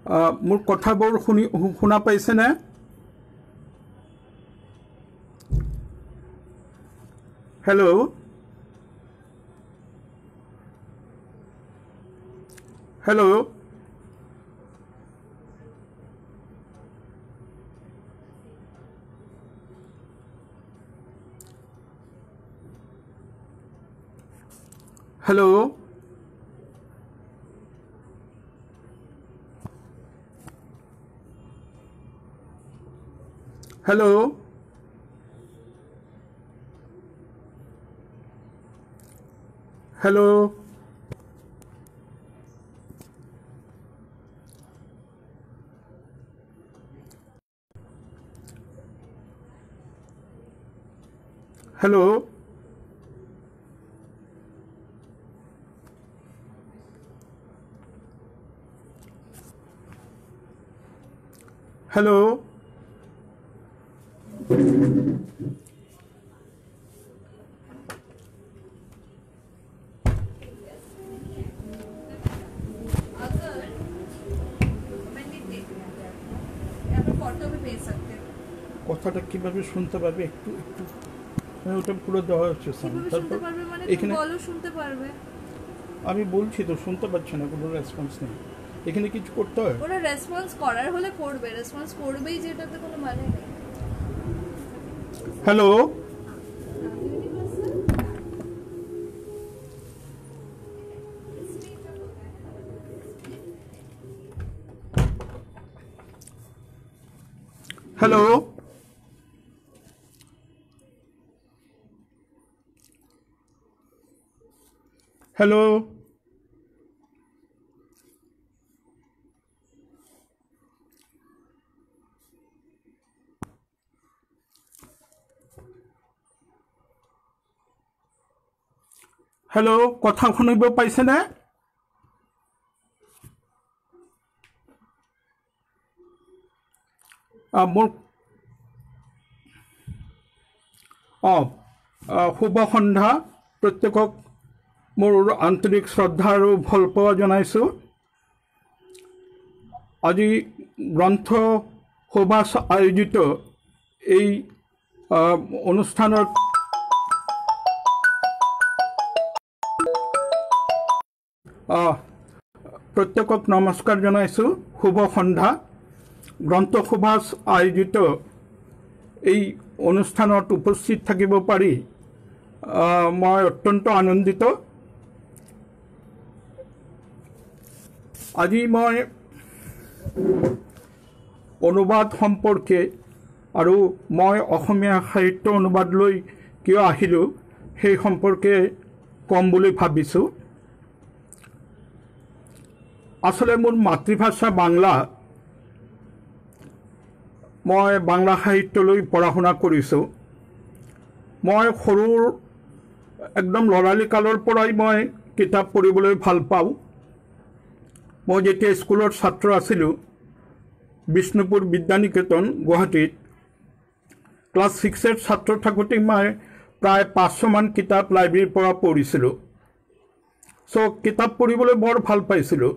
মোৰ কথাবোৰ শুনা পাইছেনে? Hello' hello' hello' hello' hello' hello' hello' কথাটা কিভাবে শুনতে পারবে একটু একটু ওটা পুরো দেওয়া হচ্ছে তারপর এখানে শুনতে পারবে আমি বলছি তো শুনতে পাচ্ছি না কোনো রেসপন্স নেই এখানে কিছু করতে হয় ওরা রেসপন্স করার হলে করবে রেসপন্স করবেই যেটাতে কোনো মানে নেই হ্যালো হ্যালো হ্যালো হেল্ল' কথা শুনিব পাইছেনে মোৰ শুভ সন্ধ্যা প্ৰত্যেকক মোৰ আন্তৰিক শ্ৰদ্ধা আৰু ভাল পোৱা জনাইছোঁ আজি গ্ৰন্থ সভা আয়োজিত এই অনুষ্ঠানত প্ৰত্যেকক নমস্কাৰ জনাইছোঁ শুভ সন্ধ্যা গ্ৰন্থ সভা আয়োজিত এই অনুষ্ঠানত উপস্থিত থাকিব পাৰি মই অত্যন্ত আনন্দিত আজি মই অনুবাদ সম্পৰ্কে আৰু মই অসমীয়া সাহিত্য অনুবাদ লৈ কিয় আহিলোঁ সেই সম্পৰ্কে কম বুলি ভাবিছোঁ আসলে মোৰ মাতৃভাষা বাংলা মই বাংলা সাহিত্যলৈ পঢ়া শুনা কৰিছোঁ মই সৰুৰ একদম লৰালি কালৰ পৰাই মই কিতাপ পঢ়িবলৈ ভাল পাওঁ মই যেতিয়া স্কুলৰ ছাত্ৰ আছিলোঁ বিষ্ণুপুৰ বিদ্যানিকেতন গুৱাহাটীত ক্লাছ 6 ছাত্ৰ থাকোঁতে মই প্ৰায় 500 মান কিতাপ লাইব্ৰেৰীৰ পৰা পঢ়িছিলোঁ সো কিতাপ পঢ়িবলৈ বৰ ভাল পাইছিলোঁ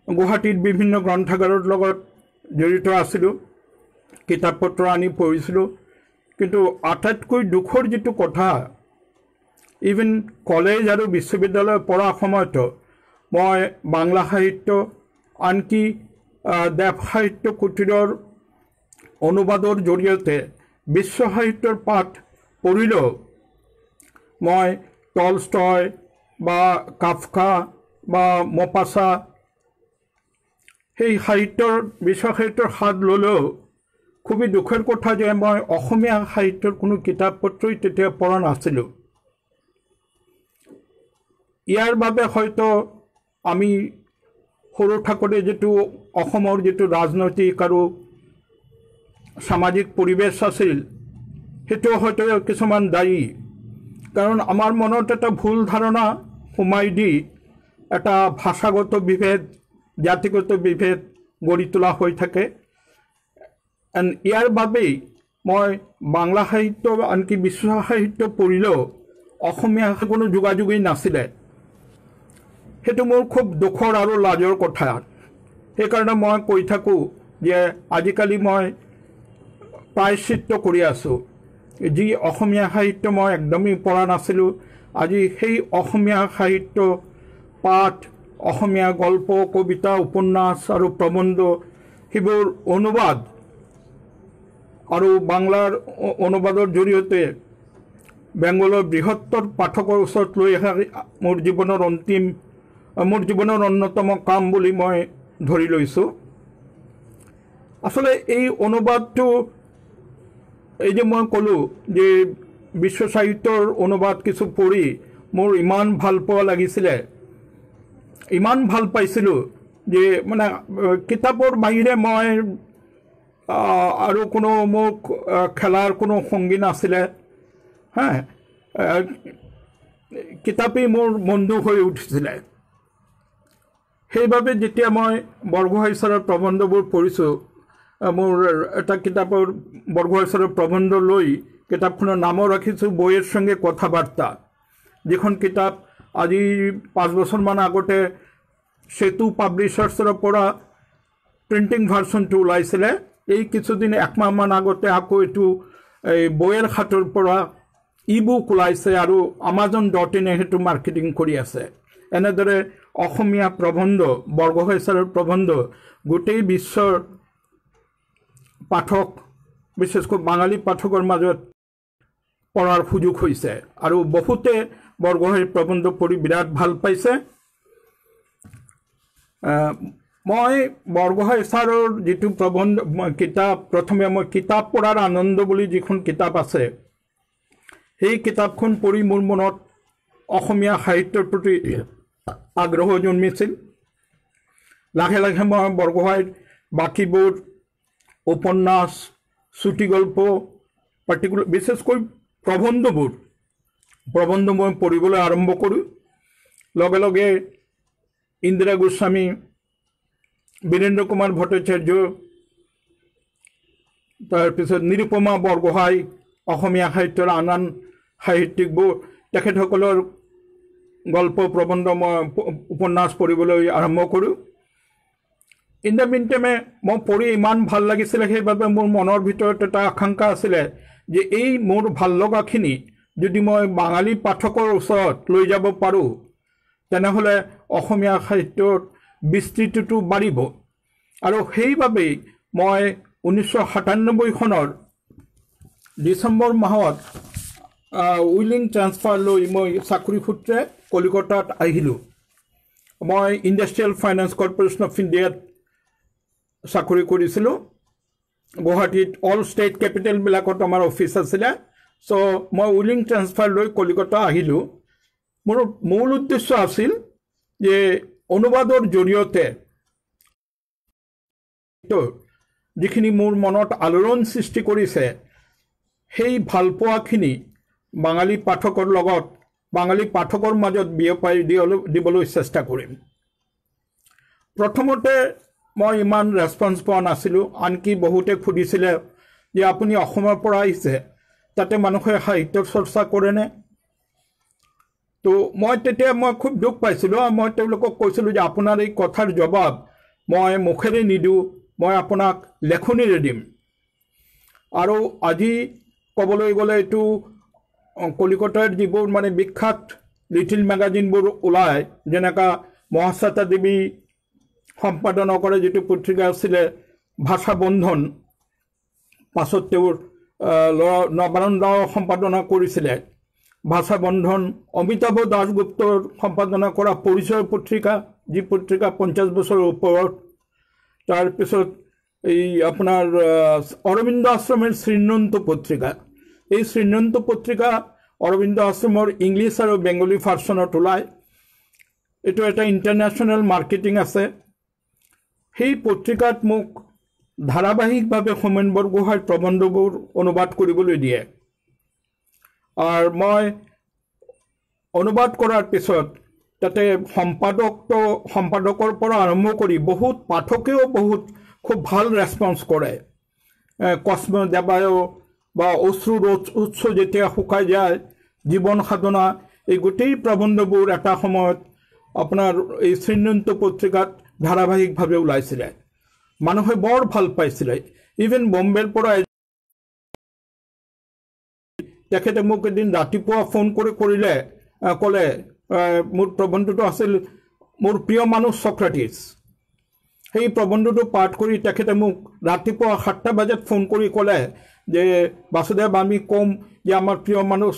গুৱাহাটীত বিভিন্ন গ্ৰন্থাগাৰৰ লগত জড়িত আছিলোঁ কিতাপ পত্ৰ আনি পঢ়িছিলোঁ কিন্তু আটাইতকৈ দুখৰ যেটো কথা ইভেন কলেজ আৰু বিশ্ববিদ্যালয় পঢ়া সময়ত মই বাংলা সাহিত্য আনকি দেৱ সাহিত্য কুটিৰৰ অনুবাদৰ জৰিয়তে বিশ্ব সাহিত্যৰ পাঠ পঢ়িলেও মই টলষ্টয় বা কাফকা বা মপাছা সেই সাহিত্যৰ বিশ্ব সাহিত্যৰ হাত ল'লেও খুবই দুখৰ কথা যে মই অসমীয়া সাহিত্যৰ কোনো কিতাপ পত্ৰই তেতিয়া পঢ়া নাছিলোঁ ইয়াৰ বাবে হয়তো আমি সৰু থাকোঁতে যেটো অসমৰ যেটো ৰাজনৈতিক আৰু সামাজিক পৰিবেশ আছিল হেতু হয়তো কিছুমান দায়ী কাৰণ আমাৰ মনত এটা ভুল ধাৰণা সোমাই দি এটা ভাষাগত বিভেদ জাতিগত বিভেদ গঢ়ি তোলা হৈ থাকে ইয়াৰ বাবেই মই বাংলা সাহিত্য আনকি বিশ্ব সাহিত্য পঢ়িলেও অসমীয়া কোনো যোগাযোগই নাছিলে হেতু মোৰ খুব দুখৰ আৰু লাজৰ কথা সেইকাৰণে মই কৈ থাকোঁ যে আজিকালি মই প্ৰায়শ্চিত্ত কৰি আছোঁ। যি অসমীয়া সাহিত্য মই একদমেই পঢ়া নাছিলোঁ, আজি সেই অসমীয়া সাহিত্য পাঠ, অসমীয়া গল্প, কবিতা, উপন্যাস আৰু প্ৰবন্ধ সেইবোৰ অনুবাদ আৰু বাংলাৰ অনুবাদৰ জৰিয়তে বেংগলৰ বৃহত্তৰ পাঠকৰ ওচৰত লৈ অহা মোৰ জীৱনৰ অন্যতম কাম বুলি মই ধৰি লৈছোঁ। আচলতে এই অনুবাদটো এই যে মই ক'লোঁ যে বিশ্ব সাহিত্যৰ অনুবাদ কিছু পঢ়ি মোৰ ইমান ভাল পোৱা লাগিছিলে, ইমান ভাল পাইছিলোঁ যে মানে কিতাপৰ বাহিৰে মই আৰু কোনো মোক খেলাৰ কোনো সংগী নাছিলে। কিতাপেই মোৰ বন্ধু হৈ উঠিছিলে। সেইবাবে যেতিয়া মই বৰগোহাঁই ছাৰৰ প্ৰবন্ধবোৰ পঢ়িছোঁ, মোৰ এটা কিতাপৰ বৰগোহাঁই ছাৰৰ প্ৰবন্ধ লৈ কিতাপখনৰ নামো ৰাখিছোঁ বইয়েৰ সঙ্গে কথাবাৰ্তা, যিখন কিতাপ আজি 5 বছৰমান আগতে সেতু পাব্লিশ্বাৰ্ছৰ পৰা প্ৰিণ্টিং ভাৰ্চনটো ওলাইছিলে। এই কিছুদিন একমাহমান আগতে আকৌ এইটো এই বইয়েৰ হাটৰ পৰা ই-বুক ওলাইছে আৰু amazon.in সেইটো মাৰ্কেটিং কৰি আছে। এনেদৰে অসমীয়া প্ৰবন্ধ, বৰগোহাঁই ছাৰৰ প্ৰবন্ধ গোটেই বিশ্বৰ পাঠক, বিশেষকৈ বাঙালী পাঠকৰ মাজত পঢ়াৰ সুযোগ হৈছে আৰু বহুতে বৰগোহাঁইৰ প্ৰবন্ধ পঢ়ি বিৰাট ভাল পাইছে। মই বৰগোহাঁই ছাৰৰ যিটো প্ৰবন্ধ কিতাপ, প্ৰথমে মই কিতাপ পঢ়াৰ আনন্দ বুলি যিখন কিতাপ আছে, সেই কিতাপখন পঢ়ি মোৰ মনত অসমীয়া সাহিত্যৰ প্ৰতি আগ্ৰহ জন্মিছিল। লাহে লাহে মই বৰগোহাঁইৰ বাকীবোৰ উপন্যাস, চুটি গল্প, বিশেষকৈ প্ৰবন্ধ মই পঢ়িবলৈ আৰম্ভ কৰোঁ। লগে লগে ইন্দিৰা গোস্বামী, বীৰেন্দ্ৰ কুমাৰ ভট্টাচাৰ্য, তাৰপিছত নিৰুপমা বৰগোহাঁই, অসমীয়া সাহিত্যৰ আন সাহিত্যিকবোৰ, তেখেতসকলৰ গল্প, প্ৰবন্ধ, মই উপন্যাস পঢ়িবলৈ আৰম্ভ কৰোঁ। ইন দ্য মিন টাইমে মই পঢ়ি ইমান ভাল লাগিছিলে, সেইবাবে মোৰ মনৰ ভিতৰত এটা আকাংক্ষা আছিলে যে এই মোৰ ভাল লগাখিনি যদি মই বাঙালী পাঠকৰ ওচৰত লৈ যাব পাৰোঁ, তেনেহ'লে অসমীয়া সাহিত্যৰ বিস্তৃতিটো বাঢ়িব। আৰু সেইবাবেই মই 1997 চনৰ ডিচেম্বৰ মাহত উইলিং ট্ৰান্সফাৰ লৈ মই চাকৰি সূত্ৰে কলিকতাত আহিলোঁ। মই ইণ্ডাষ্ট্ৰিয়েল ফাইনেন্স কৰ্পৰেশ্যন অফ ইণ্ডিয়াত চাকৰি কৰিছিলোঁ। গুৱাহাটীত অল ষ্টেট কেপিটেলবিলাকত আমাৰ অফিচ আছিলে। চ' মই উইলিং ট্ৰান্সফাৰ লৈ কলিকতা আহিলোঁ। মোৰ মূল উদ্দেশ্য আছিল যে অনুবাদৰ জৰিয়তে যিখিনি মোৰ মনত আলোড়ন সৃষ্টি কৰিছে, সেই ভালপোৱাখিনি বাঙালী পাঠকৰ লগত, বাঙালী পাঠকৰ মাজত বিয়পাই দিবলৈ চেষ্টা কৰিম। প্ৰথমতে মই ইমান ৰেছপন্স পোৱা নাছিলোঁ। আনকি বহুতে সুধিছিলে যে আপুনি অসমৰ পৰা আহিছে, তাতে মানুহে সাহিত্যৰ চৰ্চা কৰেনে? তো তেতিয়া মই খুব দুখ পাইছিলোঁ। মই তেওঁলোকক কৈছিলোঁ যে আপোনাৰ এই কথাৰ জবাব মই মুখেৰে নিদিওঁ, মই আপোনাক লেখনিৰে দিম। আৰু আজি ক'বলৈ গ'লে এইটো কলিকতাৰ যিবোৰ মানে বিখ্যাত লিটিল মেগাজিনবোৰ ওলায়, যেনেকা মহাশ্বেতা দেৱী সম্পাদনা কৰে যিটো পত্ৰিকা আছিলে ভাষা বন্ধন, পাছত তেওঁৰ নবানন্দ সম্পাদনা কৰিছিলে ভাষা বন্ধন, অমিতাভ দাসগুপ্তৰ সম্পাদনা কৰা পৰিচয় পত্ৰিকা, যি পত্ৰিকা 50 বছৰৰ ওপৰত, তাৰপিছত এই আপোনাৰ অৰবিন্দ আশ্ৰমৰ শ্ৰীনন্ত পত্ৰিকা, এই শ্ৰীনন্ত পত্ৰিকা অৰবিন্দ আশ্ৰমৰ ইংলিছ আৰু বেংগলী ভাৰ্চনত ওলায়। এইটো এটা ইণ্টাৰনেশ্যনেল মাৰ্কেটিং আছে। সেই পত্ৰিকাত মোক ধাৰাবাহিকভাৱে হোমেন বৰগোহাঁইৰ প্ৰবন্ধবোৰ অনুবাদ কৰিবলৈ দিয়ে। আৰু মই অনুবাদ কৰাৰ পিছত তাতে সম্পাদকৰ পৰা আৰম্ভ কৰি বহুত পাঠকেও খুব ভাল ৰেছপন্স কৰে। কস্ম দেৱায়ো বা অশ্ৰুৰ উৎস যেতিয়া শুকাই যায়, জীৱন সাধনা, এই গোটেই প্ৰবন্ধবোৰ এটা সময়ত আপোনাৰ এই শ্ৰীনন্ত পত্ৰিকাত ধাৰাবাহিকভাৱে ওলাইছিলে মানুহে বৰ ভাল পাইছিলে ইভেন বম্বেৰ পৰা তেখেতে মোক এদিন ৰাতিপুৱা ফোন কৰিলে ক'লে মোৰ প্ৰবন্ধটো আছিল মোৰ প্ৰিয় মানুহ সক্ৰেটিছ সেই প্ৰবন্ধটো পাঠ কৰি তেখেতে মোক ৰাতিপুৱা 7টা বজাত ফোন কৰি ক'লে যে বাসুদেৱ আমি কম যে আমাৰ প্ৰিয় মানুহ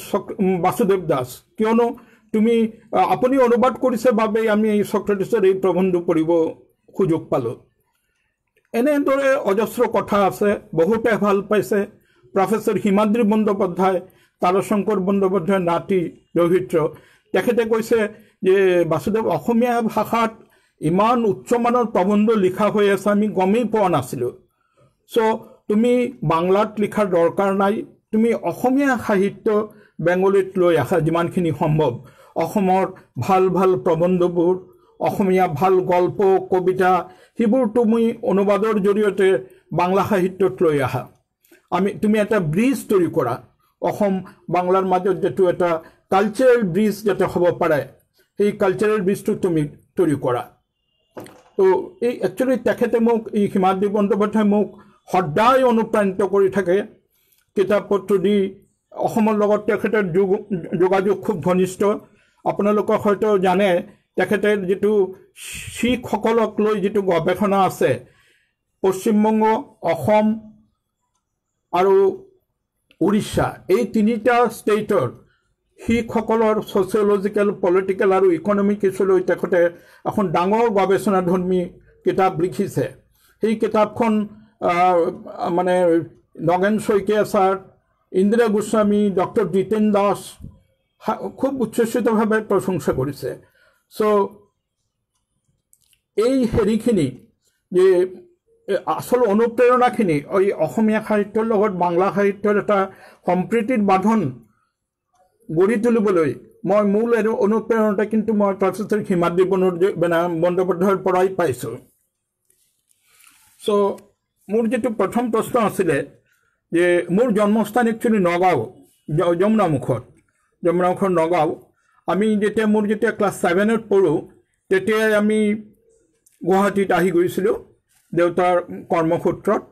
বাসুদেৱ দাস কিয়নো তুমি আপুনি অনুবাদ কৰিছে বাবে আমি এই সক্ৰেটিছৰ এই প্ৰবন্ধ পঢ়িব সুযোগ পালোঁ এনেদৰে অজস্ৰ কথা আছে বহুতে ভাল পাইছে প্ৰফেসৰ হিমাদ্ৰী বন্দ্যোপাধ্যায় তাৰাশংকৰ বন্দ্যোপাধ্যায় নাতি ৰহিত্ৰ তেখেতে কৈছে যে বাসুদেৱ অসমীয়া ভাষাত ইমান উচ্চমানৰ প্ৰবন্ধ লিখা হৈ আছে আমি গমেই পোৱা নাছিলোঁ সো তুমি বাংলাত লিখাৰ দৰকাৰ নাই তুমি অসমীয়া সাহিত্য বেংগলীত লৈ আহা যিমানখিনি সম্ভৱ অসমৰ ভাল ভাল প্ৰবন্ধবোৰ অসমীয়া ভাল গল্প কবিতা সেইবোৰ তুমি অনুবাদৰ জৰিয়তে বাংলা সাহিত্যত লৈ আহা তুমি এটা ব্ৰিজ তৈৰি কৰা অসম বাংলাৰ মাজত যেটো এটা কালচাৰেল ব্ৰিজ যেটা হ'ব পাৰে সেই কালচাৰেল ব্ৰিজটো তুমি তৈৰি কৰা তো এই একচুয়ালি তেখেতে মোক এই হিমাদ্ৰী বন্দ্যোপাধ্যায় মোক সদায় অনুপ্ৰাণিত কৰি থাকে কিতাপ পত্ৰ দি অসমৰ লগত তেখেতৰ যোগাযোগ খুব ঘনিষ্ঠ আপোনালোকে হয়তো জানে তেখেতে যেটো শিখসকলক লৈ যেটো গৱেষণা আছে পশ্চিমবংগ অসম আৰু উৰিষ্যা এই তিনিটা ষ্টেটৰ শিখসকলৰ সোশিয়োলজিক্যাল পলিটিক্যাল আৰু ইকনমিক ইস্যুলৈ তেখেতে এখন ডাঙৰ গৱেষণাধৰ্মী কিতাপ লিখিছে সেই কিতাপখন মানে নগেন শইকীয়া ছাৰ ইন্দিৰা গোস্বামী ডক্টৰ জিতেন দাস খুব উচ্ছ্বসিতভাৱে প্ৰশংসা কৰিছে সো এই হেৰিখিনি যে আসল অনুপ্ৰেৰণাখিনি এই অসমীয়া সাহিত্যৰ লগত বাংলা সাহিত্যৰ এটা সম্প্ৰীতিৰ বান্ধন গঢ়ি তুলিবলৈ মই মূল অনুপ্ৰেৰণা কিন্তু মই প্ৰফেসৰ হিমাদ্ৰী বন্দ্যোপাধ্যায়ৰ পৰাই পাইছোঁ সো মোৰ যেটো প্ৰথম প্ৰশ্ন আছিলে যে মোৰ জন্মস্থান একচুয়ালি নগাঁও যমুনামুখৰ নগাঁও আমি যেতিয়া মোৰ যেতিয়া ক্লাছ 7ত পঢ়ো তেতিয়াই আমি গুৱাহাটীত আহি গৈছিলোঁ দেউতাৰ কৰ্মসূত্ৰত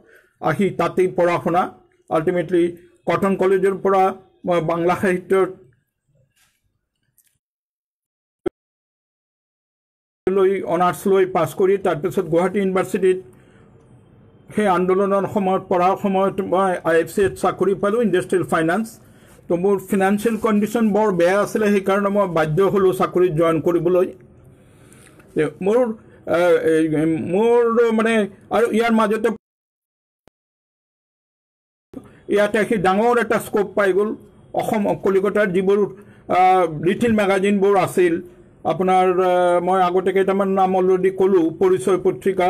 আহি তাতেই পঢ়া শুনা আল্টিমেটলি কটন কলেজৰ পৰা মই বাংলা সাহিত্যৰ লৈ অনাৰ্স লৈ পাছ কৰি তাৰপিছত গুৱাহাটী ইউনিভাৰ্চিটিত সেই আন্দোলনৰ সময়ত পঢ়াৰ সময়ত মই IFCত চাকৰি পালোঁ ইণ্ডাষ্ট্ৰিয়েল ফাইনেন্স তো মোৰ ফিনান্সিয়েল কণ্ডিশ্যন বৰ বেয়া আছিলে সেইকাৰণে মই বাধ্য হ'লোঁ চাকৰিত জইন কৰিবলৈ মোৰ মানে আৰু ইয়াৰ মাজতে ইয়াতে আহি ডাঙৰ এটা স্কোপ পাই গ'ল অসম কলিকতাৰ যিবোৰ লিটিল মেগাজিনবোৰ আছিল আপোনাৰ মই আগতে কেইটামান নাম অলৰেডি ক'লোঁ পৰিচয় পত্ৰিকা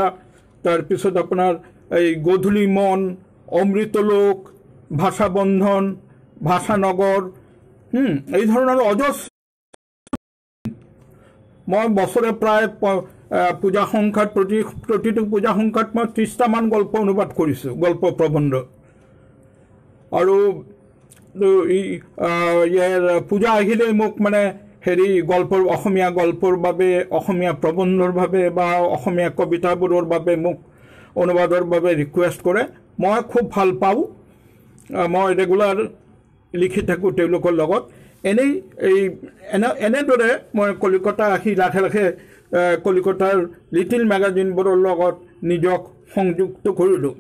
তাৰপিছত আপোনাৰ এই গধূলি মন অমৃতলোক ভাষাবন্ধন ভাষানগৰ এই ধৰণৰ অজস্ৰ মই বছৰে প্ৰায় পূজা সংখ্যাত প্ৰতিটো পূজা সংখ্যাত মই 30টা মান গল্প অনুবাদ কৰিছোঁ গল্প প্ৰবন্ধ আৰু পূজা আহিলে মোক মানে হেৰি গল্পৰ অসমীয়া গল্পৰ বাবে অসমীয়া প্ৰবন্ধৰ বাবে বা অসমীয়া কবিতাবোৰৰ বাবে মোক অনুবাদৰ বাবে ৰিকুৱেষ্ট কৰে মই খুব ভাল পাওঁ মই ৰেগুলাৰ লিখি থাকোঁ তেওঁলোকৰ লগত এনেদৰে মই কলিকতা আহি লাহে লাহে কলিকতাৰ লিটিল মেগাজিনবোৰৰ লগত নিজক সংযুক্ত কৰিলোঁ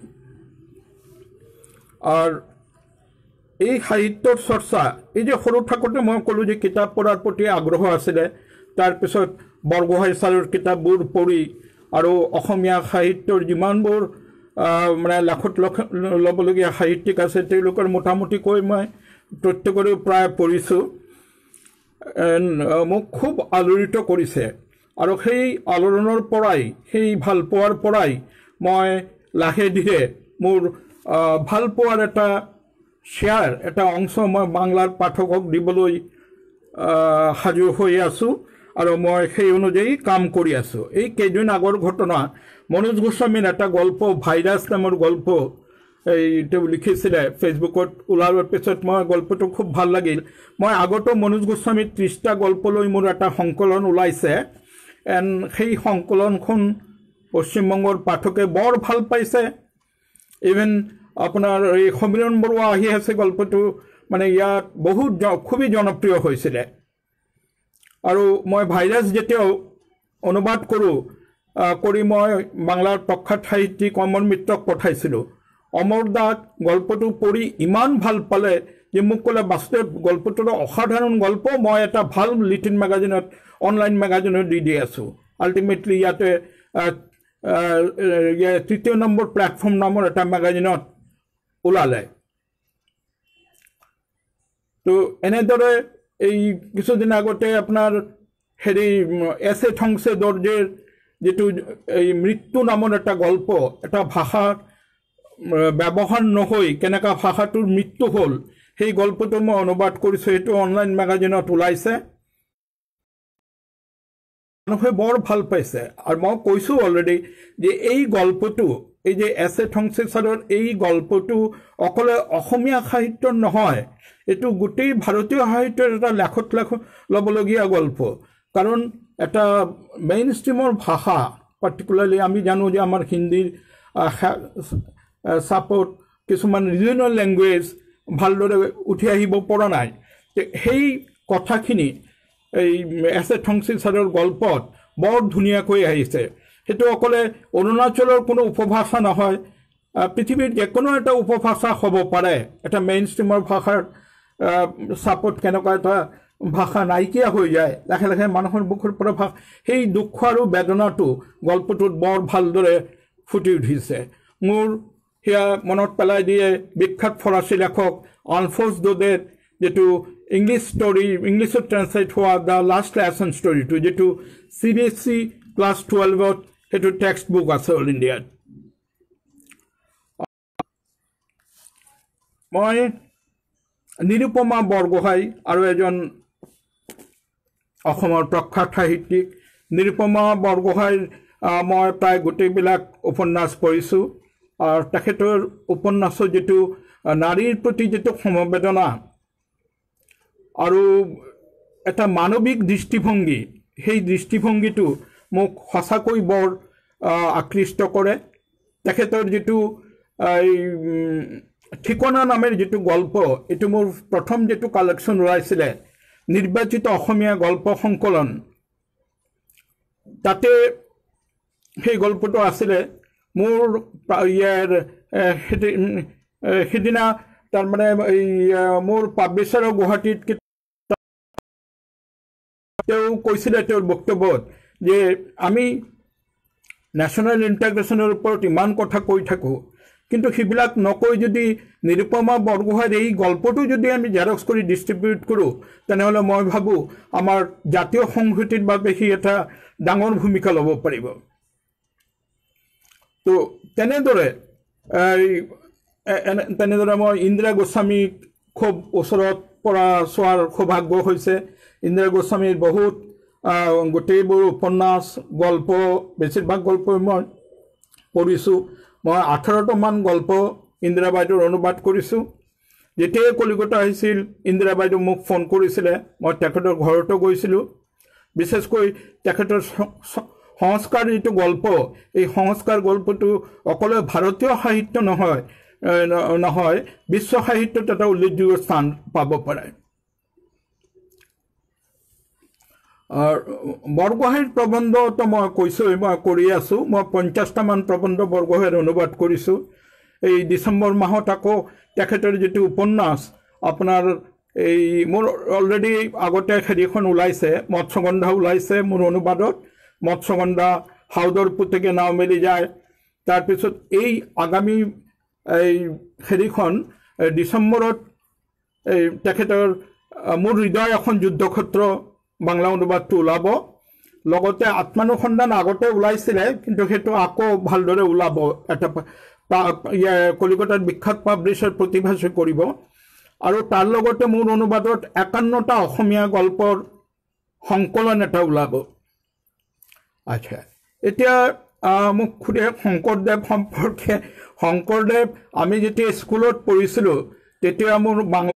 আৰু এই সাহিত্যৰ চৰ্চা এই যে সৰু থাকোঁতে মই ক'লোঁ যে কিতাপ পঢ়াৰ প্ৰতি আগ্ৰহ আছিলে তাৰপিছত বৰগোহাঁই ছাৰৰ কিতাপবোৰ পঢ়ি আৰু অসমীয়া সাহিত্যৰ যিমানবোৰ মানে লাখত ল'বলগীয়া সাহিত্যিক আছে তেওঁলোকৰ মোটামুটিকৈ মই প্ৰত্যেকৰে প্ৰায় পঢ়িছোঁ মোক খুব আলোড়িত কৰিছে আৰু সেই আলোড়নৰ পৰাই সেই ভাল পোৱাৰ পৰাই মই লাহে ধীৰে মোৰ ভাল পোৱাৰ এটা শ্বেয়াৰ এটা অংশ মই বাংলাৰ পাঠকক দিবলৈ সাজু হৈ আছোঁ আৰু মই সেই অনুযায়ী কাম কৰি আছোঁ এই কেইদিন আগৰ ঘটনা মনোজ গোস্বামীৰ এটা গল্প ভাইৰাছ নামৰ গল্প এইটো লিখিছিলে ফেচবুকত ওলাৱাৰ পিছত মই গল্পটো খুব ভাল লাগিল মই আগতো মনোজ গোস্বামীৰ 30টা গল্প লৈ মোৰ এটা সংকলন ওলাইছে এণ্ড সেই সংকলনখন পশ্চিমবংগৰ পাঠকে বৰ ভাল পাইছে ইভেন আপোনাৰ এই সমীৰণ বৰুৱা আহি আছে গল্পটো মানে ইয়াত বহুত খুবই জনপ্ৰিয় হৈছিলে আৰু মই ভাইৰাছ যেতিয়াও অনুবাদ কৰি মই বাংলাৰ প্ৰখ্যাত সাহিত্যিক অমৰ মিত্ৰক পঠাইছিলোঁ অমৰ দাক গল্পটো পঢ়ি ইমান ভাল পালে যে মোক ক'লে বাস্তৱ গল্পটোৰ অসাধাৰণ গল্প মই এটা ভাল লিটিল মেগাজিনত অনলাইন মেগাজিনত দি আছোঁ আল্টিমেটলি ইয়াতে তৃতীয় নম্বৰ প্লেটফৰ্ম নামৰ এটা মেগাজিনত ওলালে তো এনেদৰে এই কিছুদিন আগতে আপোনাৰ হেৰি এছে থংছে দৰ্জেৰ যেটো এই মৃত্যু নামৰ এটা গল্প এটা ভাষাৰ ব্যৱহাৰ নহৈ কেনেকা ভাষাটোৰ মৃত্যু হ'ল সেই গল্পটো মই অনুবাদ কৰিছোঁ এইটো অনলাইন মেগাজিনত ওলাইছে মানুহে বৰ ভাল পাইছে আৰু মই কৈছোঁ অলৰেডি যে এই গল্পটো এই যে এছে থংছে ছাৰৰ এই গল্পটো অকলে অসমীয়া সাহিত্যৰ নহয় এইটো গোটেই ভাৰতীয় সাহিত্যৰ এটা লেখত ল'বলগীয়া গল্প কাৰণ এটা মেইন ষ্ট্ৰীমৰ ভাষা পাৰ্টিকুলাৰলি আমি জানো যে আমাৰ হিন্দীৰ ছাপোৰ্ট কিছুমান ৰিজনেল লেংগুৱেজ ভালদৰে উঠি আহিব পৰা নাই সেই কথাখিনি এই এছে থংছে ছাৰৰ গল্পত বৰ ধুনীয়াকৈ আহিছে সেইটো অকলে অৰুণাচলৰ কোনো উপভাষা নহয় পৃথিৱীৰ যিকোনো এটা উপভাষা হ'ব পাৰে এটা মেইন ষ্ট্ৰীমৰ ভাষাৰ ছাপোৰ্ট কেনেকুৱা এটা ভাষা নাইকিয়া হৈ যায় লাহে লাহে মানুহৰ মুখৰ পৰা সেই দুখ আৰু বেদনাটো গল্পটোত বৰ ভালদৰে ফুটি উঠিছে মোৰ সেয়া মনত পেলাই দিয়ে বিখ্যাত ফৰাচী লেখক আলফোন্স ডোডেৰ যেটো ইংলিছত ট্ৰান্সলেট হোৱা দ্য লাষ্ট লেসন ষ্টৰীটো যেটো CBSE ক্লাছ 12ত সেইটো টেক্সট বুক আছে অল ইণ্ডিয়াত মই নিৰুপমা বৰগোহাঁই আৰু এজন অসমৰ প্ৰখ্যাত সাহিত্যিক নিৰুপমা বৰগোহাঁইৰ মই প্ৰায় গোটেইবিলাক উপন্যাস পঢ়িছোঁ আৰু তেখেতৰ উপন্যাসৰ যেটো নাৰীৰ প্ৰতি যেটো সমবেদনা আৰু এটা মানৱিক দৃষ্টিভংগী সেই দৃষ্টিভংগীটো মোক সঁচাকৈ বৰ আকৃষ্ট কৰে তেখেতৰ যেটো ঠিকনা নামেৰ যেটো গল্প এটো মোৰ প্ৰথম যেটো কালেকশ্যন ওলাইছিলে নিৰ্বাচিত অসমীয়া গল্প সংকলন তাতে সেই গল্পটো আছিলে মোৰ ইয়াৰ সেদিনা তাৰ মানে মোৰ পাব্লিশ্বাৰৰ গুৱাহাটীত তেওঁ কৈছিলে তেওঁৰ বক্তব্যত যে আমি ন্যাশনাল ইন্টিগ্ৰেশনৰ ওপৰত ইমান কথা কৈ থাকোঁ কিন্তু হিবিলাক নকৈ যদি নিৰুপমা বৰগোহাঁইৰ এই গল্পটো যদি আমি জেৰক্স কৰি ডিস্ট্ৰিবিউট কৰোঁ তেনেহ'লে মই ভাবোঁ আমাৰ জাতীয় সংস্কৃতিৰ বাবে হি এটা ডাঙৰ ভূমিকা ল'ব পাৰিব তো তেনেদৰে মই ইন্দিৰা গোস্বামীক খুব ওচৰত পৰা চোৱাৰ সৌভাগ্য হৈছে ইন্দিৰা গোস্বামীৰ বহুত গোটেইবোৰ উপন্যাস গল্প বেছিভাগ গল্প মই পঢ়িছোঁ মই 18টা মান গল্প ইন্দিৰা বাইদেউৰ অনুবাদ কৰিছোঁ যেতিয়া কলিকতা আহিছিল ইন্দিৰা বাইদেউ মোক ফোন কৰিছিলে মই তেখেতৰ ঘৰতো গৈছিলোঁ বিশেষকৈ তেখেতৰ সংস্কাৰ যেটো গল্প এই সংস্কাৰ গল্পটো অকলে ভাৰতীয় সাহিত্য নহয় বিশ্ব সাহিত্যত এটা উল্লেখযোগ্য স্থান পাব পাৰে বৰগোহাঁইৰ প্ৰবন্ধটো মই কৈছোঁ মই কৰি আছোঁ মই 50টা মান প্ৰবন্ধ বৰগোহাঁইৰ অনুবাদ কৰিছোঁ এই ডিসেম্বৰ মাহত আকৌ তেখেতৰ যেটো উপন্যাস আপোনাৰ এই মোৰ অলৰেডি আগতে হেৰিখন ওলাইছে মৎস্যগন্ধা ওলাইছে মোৰ অনুবাদত মৎস্যগন্ধা হাউদৰ পুতেকে নাও মেলি যায় তাৰপিছত এই আগামী এই হেৰিখন ডিসেম্বৰত এই তেখেতৰ মোৰ হৃদয় এখন যুদ্ধক্ষেত্ৰ বাংলা অনুবাদটো ওলাব লগতে আত্মানুসন্ধান আগতে ওলাইছিলে কিন্তু হেতু আকৌ ভালদৰে ওলাব এটা কলিকতাৰ বিখ্যাত পাব্লিশ্বাৰ প্ৰতিভাসে কৰিব আৰু তাৰ লগতে মোৰ অনুবাদত 51টা অসমীয়া গল্পৰ সংকলন এটা ওলাব আচ্ছা এতিয়া মোক খুদে শংকৰদেৱ সম্পৰ্কে শংকৰদেৱ আমি যেতিয়া স্কুলত পঢ়িছিলোঁ তেতিয়া মোৰ বাংলা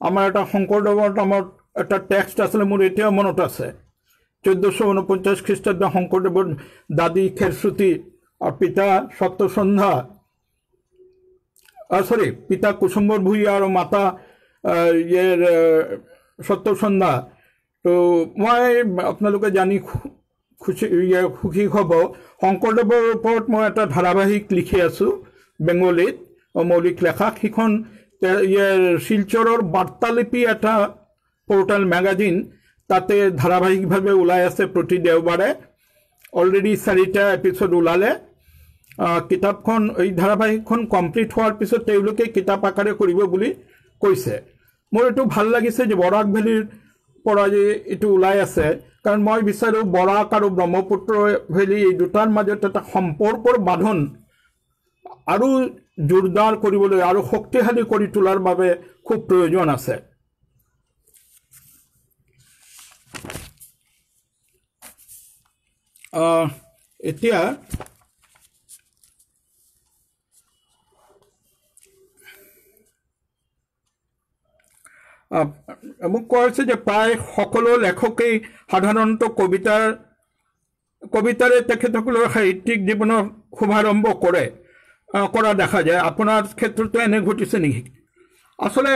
আমাৰ এটা শংকৰদেৱৰ নামৰ এটা টেক্সট আছিলে মোৰ এতিয়া মনত আছে 1449 খ্ৰীষ্টাব্দ শংকৰদেৱৰ দাদী খেৰচুতি আৰু পিতা সত্যসন্ধা পিতা কুসুম্বৰ ভূঞা আৰু মাতা সত্যসন্ধা। তো মই আপোনালোকে জানি সুখী হ'ব, শংকৰদেৱৰ ওপৰত মই এটা ধাৰাবাহিক লিখি আছোঁ বেংগলীত, মৌলিক লেখা। সেইখন শিলচৰৰ বাৰ্তালিপি এটা পোৰ্টেল মেগাজিন, তাতে ধাৰাবাহিকভাৱে ওলাই আছে প্ৰতি দেওবাৰে। অলৰেডি 4টা এপিছড ওলালে। কিতাপখন, এই ধাৰাবাহিকখন কমপ্লিট হোৱাৰ পিছত তেওঁলোকে কিতাপ আকাৰে কৰিব বুলি কৈছে। মোৰ এইটো ভাল লাগিছে যে বৰাক ভেলীৰ পৰা যে এইটো ওলাই আছে, কাৰণ মই বিচাৰোঁ বৰাক আৰু ব্ৰহ্মপুত্ৰ ভেলী এই দুটাৰ মাজত এটা সম্পৰ্কৰ বান্ধন আৰু জোৰদাৰ কৰিবলৈ আৰু শক্তিশালী কৰি তোলাৰ বাবে খুব প্ৰয়োজন আছে। এতিয়া মোক কোৱা হৈছে যে প্ৰায় সকলো লেখকেই সাধাৰণতে কবিতাৰে তেখেতসকলৰ সাহিত্যিক জীৱনৰ শুভাৰম্ভ কৰা দেখা যায়। আপোনাৰ ক্ষেত্ৰতো এনে ঘটিছে নেকি? আচলতে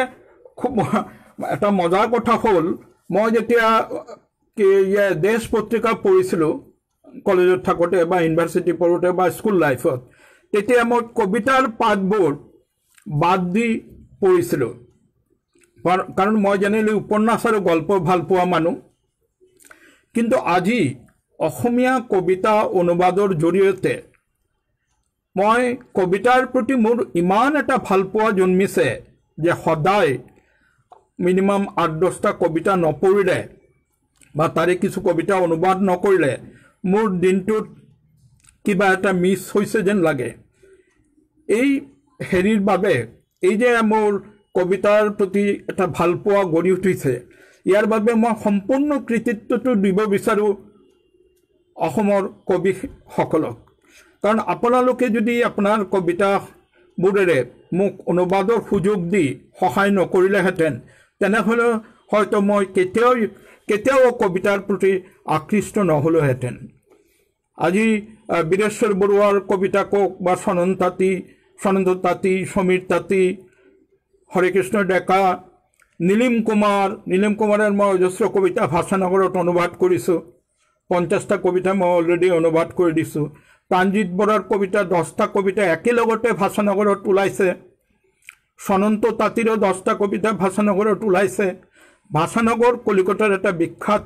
খুব এটা মজাৰ কথা হ'ল, মই যেতিয়া দেশ পত্ৰিকা পঢ়িছিলোঁ কলেজত থাকোঁতে বা ইউনিভাৰ্চিটি পঢ়োঁতে বা স্কুল লাইফত, তেতিয়া মই কবিতাৰ পাঠবোৰ বাদ দি পঢ়িছিলোঁ। কাৰণ মই জেনেৰেলি উপন্যাস আৰু গল্প ভাল পোৱা মানুহ। কিন্তু আজি অসমীয়া কবিতা অনুবাদৰ জৰিয়তে মই কবিতাৰ প্ৰতি মোৰ ইমান এটা ভাল পোৱা জন্মিছে যে সদায় মিনিমাম 8-10টা কবিতা নপঢ়িলে বা তাৰে কিছু কবিতা অনুবাদ নকৰিলে মোৰ দিনটোত কিবা এটা মিছ হৈছে যেন লাগে। এই হেৰিৰ বাবে, এই যে মোৰ কবিতাৰ প্ৰতি এটা ভাল পোৱা গঢ়ি উঠিছে, ইয়াৰ বাবে মই সম্পূৰ্ণ কৃতিত্বটো দিব বিচাৰোঁ অসমৰ কবিসকলক। কাৰণ আপোনালোকে যদি আপোনাৰ কবিতাবোৰেৰে মোক অনুবাদৰ সুযোগ দি সহায় নকৰিলেহেঁতেন, তেনেহ'লে হয়তো মই কেতিয়াও কবিতাৰ প্ৰতি আকৃষ্ট নহ'লোহেঁতেন। আজি বীৰেশ্বৰ বৰুৱাৰ কবিতা কওক বা সনন্ত তাঁতী, সমীৰ তাঁতী, হৰেকৃষ্ণ ডেকা, নীলিম কুমাৰৰ মই অজস্ৰ কবিতা ভাষানগৰত অনুবাদ কৰিছোঁ। 50টা কবিতা মই অলৰেডি অনুবাদ কৰি দিছোঁ। প্ৰাণজিৎ বৰাৰ কবিতা 10টা কবিতা একেলগতে ভাষানগৰত ওলাইছে। সনন্ত তাঁতীৰো 10টা কবিতা ভাষানগৰত ওলাইছে। ভাষানগৰ কলিকতাৰ এটা বিখ্যাত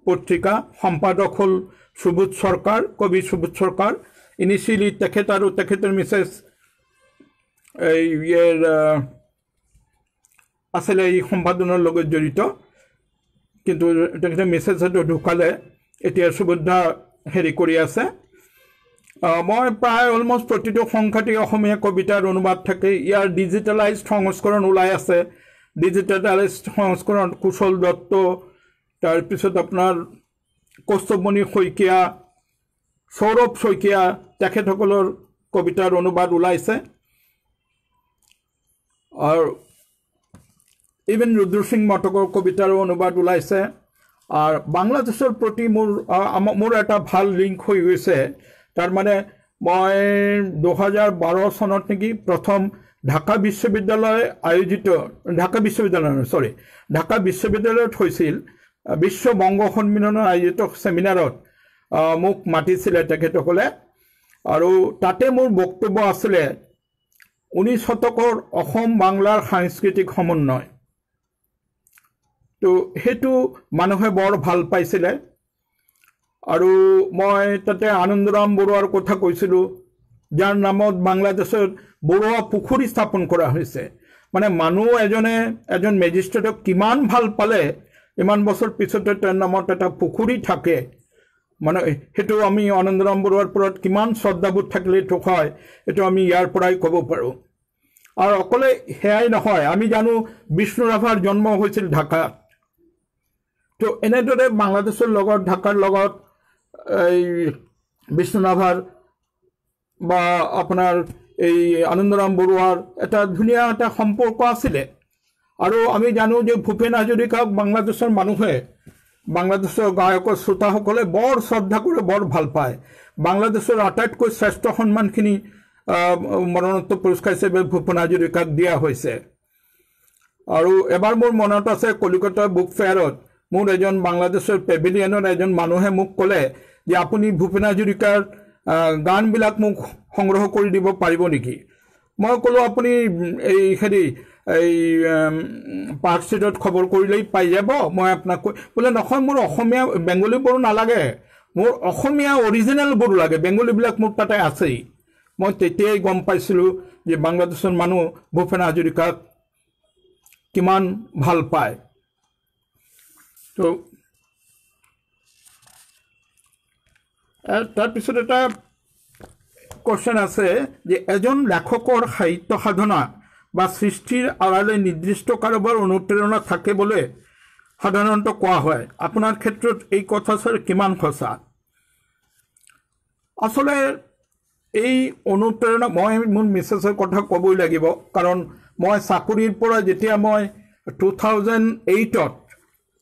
পত্ৰিকা, সম্পাদক হ'ল সুবোধ সৰকাৰ, কবি সুবোধ সৰকাৰ। ইনিচিয়েলি তেখেত আৰু তেখেতৰ মিছেছ আছিলে এই সম্পাদনৰ লগত জড়িত, কিন্তু তেখেতে মিছেছটো ঢুকালে, এতিয়া সুবোধা হেৰি কৰি আছে। মই প্ৰায় অলমষ্ট প্ৰতিটো সংখ্যাতে অসমীয়া কবিতাৰ অনুবাদ থাকে। ইয়াৰ ডিজিটেলাইজড সংস্কৰণ ওলাই আছে। ডিজিটেলাইজড সংস্কৰণ কুশল দত্ত, তাৰপিছত আপোনাৰ কৌস্তভমণি শইকীয়া, সৌৰভ শইকীয়া, তেখেতসকলৰ কবিতাৰ অনুবাদ ওলাইছে। আৰু ইভেন ৰুদ্ৰ সিং মটকৰ কবিতাৰো অনুবাদ ওলাইছে। আৰু বাংলাদেশৰ প্ৰতি মোৰ এটা ভাল লিংক হৈ গৈছে। তাৰমানে মই 2012 চনত নেকি প্ৰথম ঢাকা বিশ্ববিদ্যালয়ত হৈছিল বিশ্ব বংগ সন্মিলনৰ আয়োজিত ছেমিনাৰত মোক মাতিছিলে তেখেতসকলে। আৰু তাতে মোৰ বক্তব্য আছিলে 19 শতকৰ অসম বাংলাৰ সাংস্কৃতিক সমন্বয়। তো সেইটো মানুহে বৰ ভাল পাইছিলে। আৰু মই তাতে আনন্দৰাম বৰুৱাৰ কথা কৈছিলোঁ, যাৰ নামত বাংলাদেশত বৰুৱা পুখুৰী স্থাপন কৰা হৈছে। মানে মানুহ এজন মেজিষ্ট্ৰেটক কিমান ভাল পালে, ইমান বছৰ পিছতে তেওঁৰ নামত এটা পুখুৰী থাকে, মানে সেইটো আমি আনন্দৰাম বৰুৱাৰ ওপৰত কিমান শ্ৰদ্ধাবোধ থাকিলে এইটো হয়, এইটো আমি ইয়াৰ পৰাই ক'ব পাৰোঁ। আৰু অকলে সেয়াই নহয়, আমি জানো বিষ্ণু ৰাভাৰ জন্ম হৈছিল ঢাকাত। তো এনেদৰে বাংলাদেশৰ লগত ঢাকাৰ লগত এই বিষ্ণু ৰাভাৰ বা আপোনাৰ এই আনন্দৰাম বৰুৱাৰ এটা ধুনীয়া এটা সম্পৰ্ক আছিলে। আৰু আমি জানো যে ভূপেন হাজৰিকাক বাংলাদেশৰ মানুহে বাংলাদেশেৰ গায়কৰ শ্ৰোতাসকলে বৰ শ্ৰদ্ধা কৰে, বৰ ভাল পায়। বাংলাদেশেৰ আটাইতকৈ শ্ৰেষ্ঠ সন্মানখিনি মৰণোত্তৰ পুৰস্কাৰ হিচাপে ভূপেন হাজৰিকাক দিয়া হৈছে। আৰু এবাৰ মোৰ মনত আছে কলিকতা বুক ফেয়াৰত মোৰ এজন বাংলাদেশেৰ পেভিলিয়নৰ এজন মানুহে মোক ক'লে যে আপুনি ভূপেন হাজৰিকাৰ গানবিলাক মোক সংগ্ৰহ কৰি দিব পাৰিব নেকি? মই ক'লো আপুনি এই পাৰ্ক ষ্ট্ৰীটত খবৰ কৰিলেই পাই যাব, মই আপোনাক বোলে নহয় মোৰ অসমীয়া বেংগলীবোৰ নালাগে, মোৰ অসমীয়া অৰিজিনেলবোৰ লাগে, বেংগলীবিলাক মোৰ তাতে আছেই। মই তেতিয়াই গম পাইছিলোঁ যে বাংলাদেশৰ মানুহ ভূপেন হাজৰিকাক কিমান ভাল পায়। তো তাৰপিছত এটা কোৱেশ্চন আছে যে এজন লেখকৰ সাহিত্য সাধনা বা সৃষ্টিৰ আড়ালে নিৰ্দিষ্ট কাৰোবাৰ অনুপ্ৰেৰণা থাকে বলে সাধাৰণতে কোৱা হয়। আপোনাৰ ক্ষেত্ৰত এই কথা কিমান সঁচা? আসলে এই অনুপ্ৰেৰণা মই মোৰ মিছেছৰ কথা ক'বই লাগিব, কাৰণ মই চাকৰিৰ পৰা যেতিয়া মই 2008ত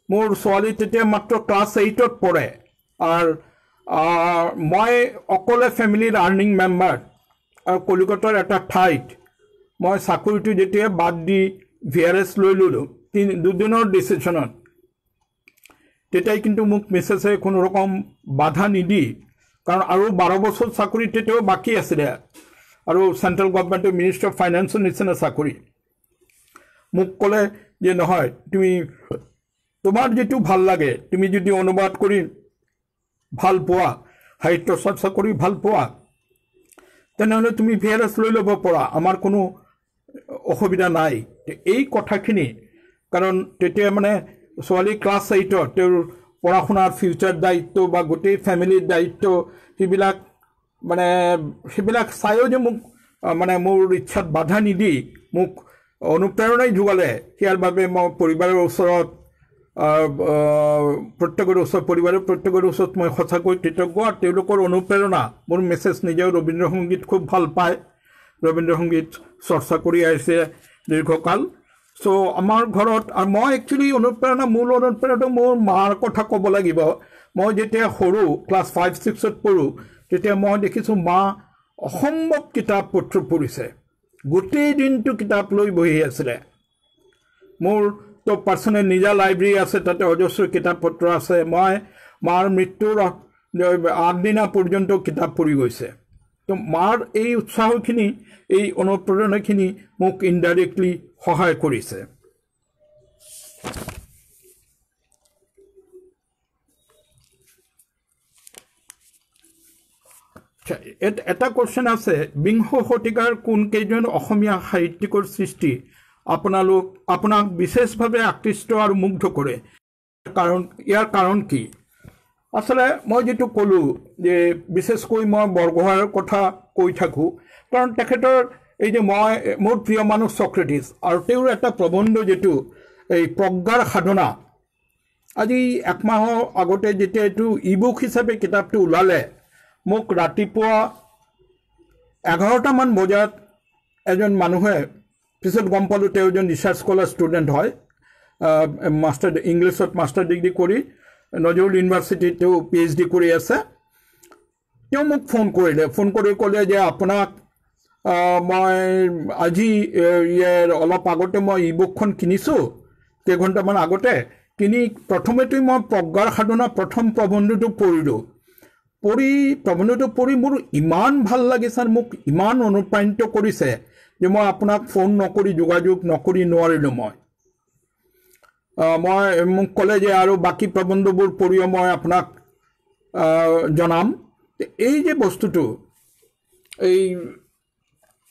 মোৰ ছোৱালী তেতিয়া মাত্ৰ ক্লাছ 8ত পঢ়ে, আৰু মই অকলে ফেমিলিৰ আৰ্নিং মেম্বাৰ, আৰু কলিকতাৰ এটা ঠাইত মই চাকৰিটো যেতিয়া বাদ দি VRS লৈ ল'লোঁ দুদিনৰ ডিচিশ্যনত, তেতিয়াই কিন্তু মোক মিছেছে কোনো ৰকম বাধা নিদি, কাৰণ আৰু 12 বছৰ চাকৰি তেতিয়াও বাকী আছিলে, আৰু চেণ্ট্ৰেল গভৰ্ণমেণ্টৰ মিনিষ্টাৰ অফ ফাইনেন্সৰ নিচিনা চাকৰি। মোক ক'লে যে নহয়, তুমি তোমাৰ যেটো ভাল লাগে, তুমি যদি অনুবাদ কৰি ভাল পোৱা, সাহিত্য চৰ্চা কৰি ভাল পোৱা, তেনেহ'লে তুমি VRS লৈ ল'ব পৰা, আমাৰ কোনো অসুবিধা নাই। এই কথাখিনি, কাৰণ তেতিয়া মানে ছোৱালী ক্লাছ 8ত তেওঁৰ পঢ়া শুনাৰ ফিউচাৰ দায়িত্ব বা গোটেই ফেমিলিৰ দায়িত্ব, সেইবিলাক চায়ো যে মোক মানে মোৰ ইচ্ছাত বাধা নিদি মোক অনুপ্ৰেৰণাই যোগালে, ইয়াৰ বাবে মই পৰিবাৰৰ ওচৰত পৰিবাৰৰ প্ৰত্যেকৰ ওচৰত মই সঁচাকৈ কৃতজ্ঞ। আৰু তেওঁলোকৰ অনুপ্ৰেৰণা, মোৰ মেছেজ নিজেও ৰবীন্দ্ৰ সংগীত খুব ভাল পায়, ৰবীন্দ্ৰ সংগীত চৰ্চা কৰি আহিছে দীৰ্ঘকাল। চ' আমাৰ ঘৰত, আৰু মই একচুৱেলি মূল অনুপ্ৰেৰণা মোৰ মাৰ কথা ক'ব লাগিব। মই যেতিয়া সৰু ক্লাছ 5-6ত পঢ়োঁ, তেতিয়া মই দেখিছোঁ মা অসম্ভৱ কিতাপ পত্ৰ পঢ়িছে, গোটেই দিনটো কিতাপ লৈ বহি আছিলে। মোৰ তো পাৰ্চনেল নিজা লাইব্ৰেৰী আছে, তাতে অজস্ৰ কিতাপ পত্ৰ আছে। মই মাৰ মৃত্যুৰ আগদিনা পৰ্যন্ত কিতাপ পঢ়ি গৈছে। তো মাৰ এই উৎসাহখিনি, এই অনুপ্ৰেৰণাখিনি মোক ইনডাইৰেক্টলি সহায় কৰিছে। এটা কোৱেশ্চন আছে, বিংশ শতিকাৰ কোনকেইজন অসমীয়া সাহিত্যিকৰ সৃষ্টি আপোনাক বিশেষভাৱে আকৃষ্ট আৰু মুগ্ধ কৰে? ইয়াৰ কাৰণ কি? আসলে মই যেটো ক'লোঁ যে বিশেষকৈ মই বৰগোহাঁইৰ কথা কৈ থাকোঁ, কাৰণ তেখেতৰ এই যে মোৰ প্ৰিয় মানুহ চক্ৰেটিছ, আৰু তেওঁৰ এটা প্ৰবন্ধ যেটো এই প্ৰজ্ঞাৰ সাধনা, আজি 1 মাহৰ আগতে যেতিয়া এইটো ইবুক হিচাপে কিতাপটো ওলালে, মোক ৰাতিপুৱা 11টামান বজাত এজন মানুহে, পিছত গম পালোঁ তেওঁ এজন ৰিচাৰ্চ স্কলাৰ ষ্টুডেণ্ট হয়, ইংলিছত মাষ্টাৰ ডিগ্ৰী কৰি নজৰুল ইউনিভাৰ্চিটিত তেওঁ PhD কৰি আছে। তেওঁ মোক ফোন কৰি ক'লে যে আপোনাক মই আজি অলপ আগতে মই ইবুকখন কিনিছোঁ, কেইঘণ্টামান আগতে কিনি প্ৰথমেতো মই প্ৰজ্ঞাৰ সাধনা প্ৰথম প্ৰবন্ধটো পঢ়িলোঁ। প্ৰবন্ধটো পঢ়ি মোৰ ইমান ভাল লাগিছে, মোক ইমান অনুপ্ৰাণিত কৰিছে যে মই আপোনাক ফোন নকৰি যোগাযোগ নকৰি নোৱাৰিলোঁ। মোক ক'লে যে আৰু বাকী প্ৰবন্ধবোৰ পঢ়িও মই আপোনাক জনাম। এই যে বস্তুটো,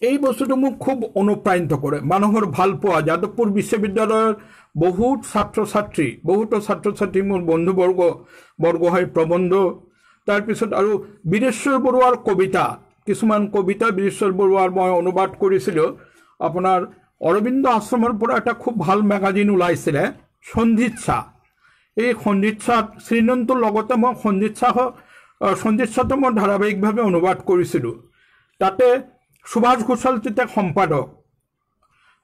এই বস্তুটো মোক খুব অনুপ্ৰাণিত কৰে। মানুহৰ ভাল পোৱা, যাদৱপুৰ বিশ্ববিদ্যালয়ৰ বহুতো ছাত্ৰ ছাত্ৰী মোৰ বন্ধুবৰ্গ, বৰগোহাঁইৰ প্ৰবন্ধ, তাৰপিছত আৰু বীৰেশ্বৰ বৰুৱাৰ কবিতা, কিছুমান কবিতা বীৰেশ্বৰ বৰুৱাৰ মই অনুবাদ কৰিছিলোঁ। আপোনাৰ অৰবিন্দ আশ্ৰমৰ পৰা এটা খুব ভাল মেগাজিন ওলাইছিলে সন্ধিৎসা, এই সন্ধিৎসাত শ্ৰীনন্তৰ লগতে মই সন্ধিৎসাটো মই ধাৰাবাহিকভাৱে অনুবাদ কৰিছিলোঁ। তাতে সুভাষ ঘোষাল তেতিয়া সম্পাদক,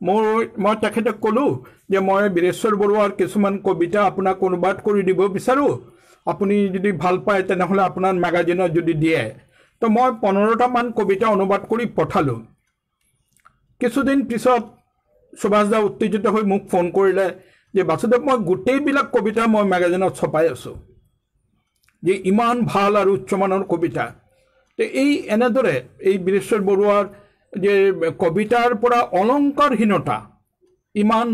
মই তেখেতক ক'লোঁ যে মই বীৰেশ্বৰ বৰুৱাৰ কিছুমান কবিতা আপোনাক অনুবাদ কৰি দিব বিচাৰোঁ, আপুনি যদি ভাল পায় তেনেহ'লে আপোনাৰ মেগাজিনত যদি দিয়ে। তো মই 15টামান কবিতা অনুবাদ কৰি পঠালোঁ। কিছুদিন পিছত সুভাষ দা উত্তেজিত হৈ মোক ফোন কৰিলে যে বাসুদেৱ, মই গোটেইবিলাক কবিতা মই মেগাজিনত ছপাই আছোঁ, যে ইমান ভাল আৰু উচ্চমানৰ কবিতা। তো এনেদৰে এই বীৰেশ্বৰ বৰুৱাৰ যে কবিতাৰ পৰা অলংকাৰহীনতা, ইমান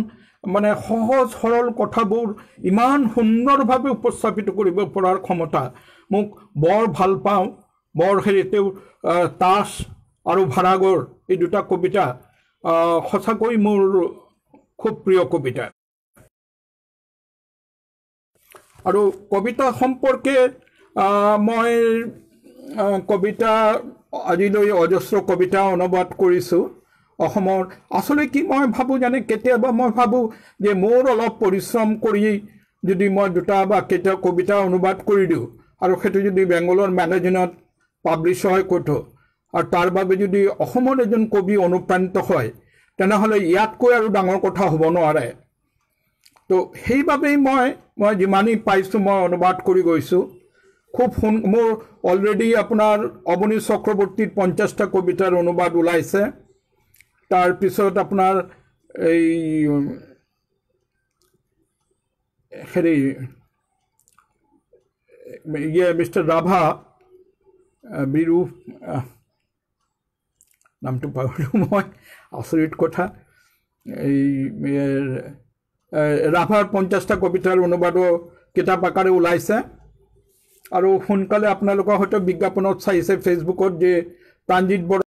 মানে সহজ সৰল কথাবোৰ ইমান সুন্দৰভাৱে উপস্থাপিত কৰিব পৰাৰ ক্ষমতা মোক বৰ ভাল পাওঁ। বৰ তেওঁ তাচ আৰু ভাড়াঘৰ এই দুটা কবিতা সঁচাকৈ মোৰ খুব প্ৰিয় কবিতা। আৰু কবিতা সম্পৰ্কে মই কবিতা আজিলৈ অজস্ৰ কবিতা অনুবাদ কৰিছোঁ অসমৰ। আচলতে কি মই ভাবোঁ জানে, কেতিয়াবা মই ভাবোঁ যে মোৰ অলপ পৰিশ্ৰম কৰি যদি মই দুটা বা কেইটা কবিতা অনুবাদ কৰি দিওঁ আৰু সেইটো যদি বেংগলৰ মেগাজিনত পাব্লিছ হয় ক'তো, আৰু তাৰ বাবে যদি অসমৰ এজন কবি অনুপ্ৰাণিত হয়, তেনেহ'লে ইয়াতকৈ আৰু ডাঙৰ কথা হ'ব নোৱাৰে। তো সেইবাবেই মই যিমানেই পাইছোঁ মই অনুবাদ কৰি গৈছোঁ। খুব মোৰ অলৰেডি আপোনাৰ অৱনী চক্ৰৱৰ্তীৰ 50টা কবিতাৰ অনুবাদ ওলাইছে। তাৰপিছত আপোনাৰ এই মিষ্টাৰ ৰাভা বিৰু নামটো পাহৰিলোঁ মই, আচৰিত কথা। এই ৰাভাৰ 50টা কবিতাৰ অনুবাদো কিতাপ আকাৰে ওলাইছে। আৰু সোনকালে আপোনালোকৰ হয়তো বিজ্ঞাপনত চাইছে ফেচবুকত যে প্ৰাণজিৎ বৰা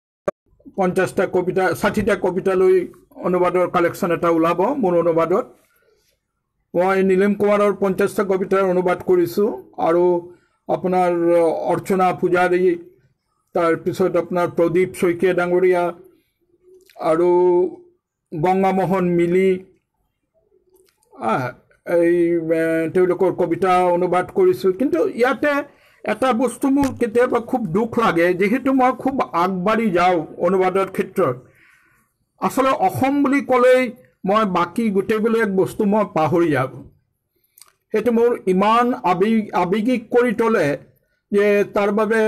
50টা কবিতা 60টা কবিতালৈ অনুবাদৰ কালেকশ্যন এটা ওলাব মোৰ অনুবাদত। মই নীলম কুমাৰৰ 50টা কবিতাৰ অনুবাদ কৰিছোঁ। আৰু আপোনাৰ অৰ্চনা পূজাৰী, তাৰপিছত আপোনাৰ প্ৰদীপ শইকীয়া ডাঙৰীয়া আৰু গংগামোহন মিলি এই তেওঁলোকৰ কবিতা অনুবাদ কৰিছোঁ। কিন্তু ইয়াতে এটা বস্তু মোৰ কেতিয়াবা খুব দুখ লাগে, যিহেতু মই খুব আগবাঢ়ি যাওঁ অনুবাদৰ ক্ষেত্ৰত। আচলতে অসম বুলি ক'লেই মই বাকী গোটেইবিলাক বস্তু মই পাহৰি যাওঁ। সেইটো মোৰ ইমান আৱেগিক কৰি তোলে যে তাৰ বাবে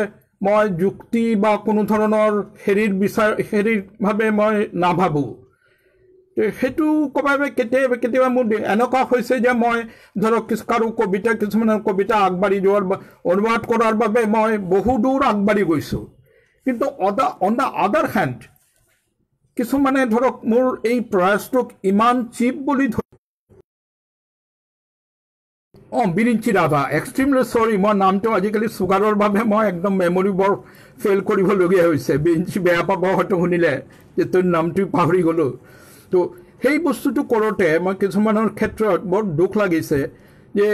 মই যুক্তি বা কোনো ধৰণৰ হেৰিভাৱে মই নাভাবোঁ। সেইটো ক'বাবে কেতিয়াবা মোৰ এনেকুৱা হৈছে যে মই ধৰক কিছুমানৰ কবিতা আগবাঢ়ি যোৱাৰ অনুবাদ কৰাৰ বাবে মই বহু দূৰ আগবাঢ়ি গৈছোঁ। কিন্তু অন দ্য আদাৰ হেণ্ড কিছুমানে ধৰক মোৰ এই প্ৰয়াসটোক ইমান চিপ বুলি বিৰিঞ্চি ৰাভা, এক্সট্ৰিমলি চৰি, মই নামটো আজিকালি চুগাৰৰ বাবে মই একদম মেমৰি বৰ ফেইল কৰিবলগীয়া হৈছে। বিৰিঞ্চি বেয়া পাব হয়তো শুনিলে যে তোৰ নামটো পাহৰি গ'লোঁ। তো সেই বস্তুটো কৰোঁতে মই কিছুমানৰ ক্ষেত্ৰত বৰ দুখ লাগিছে যে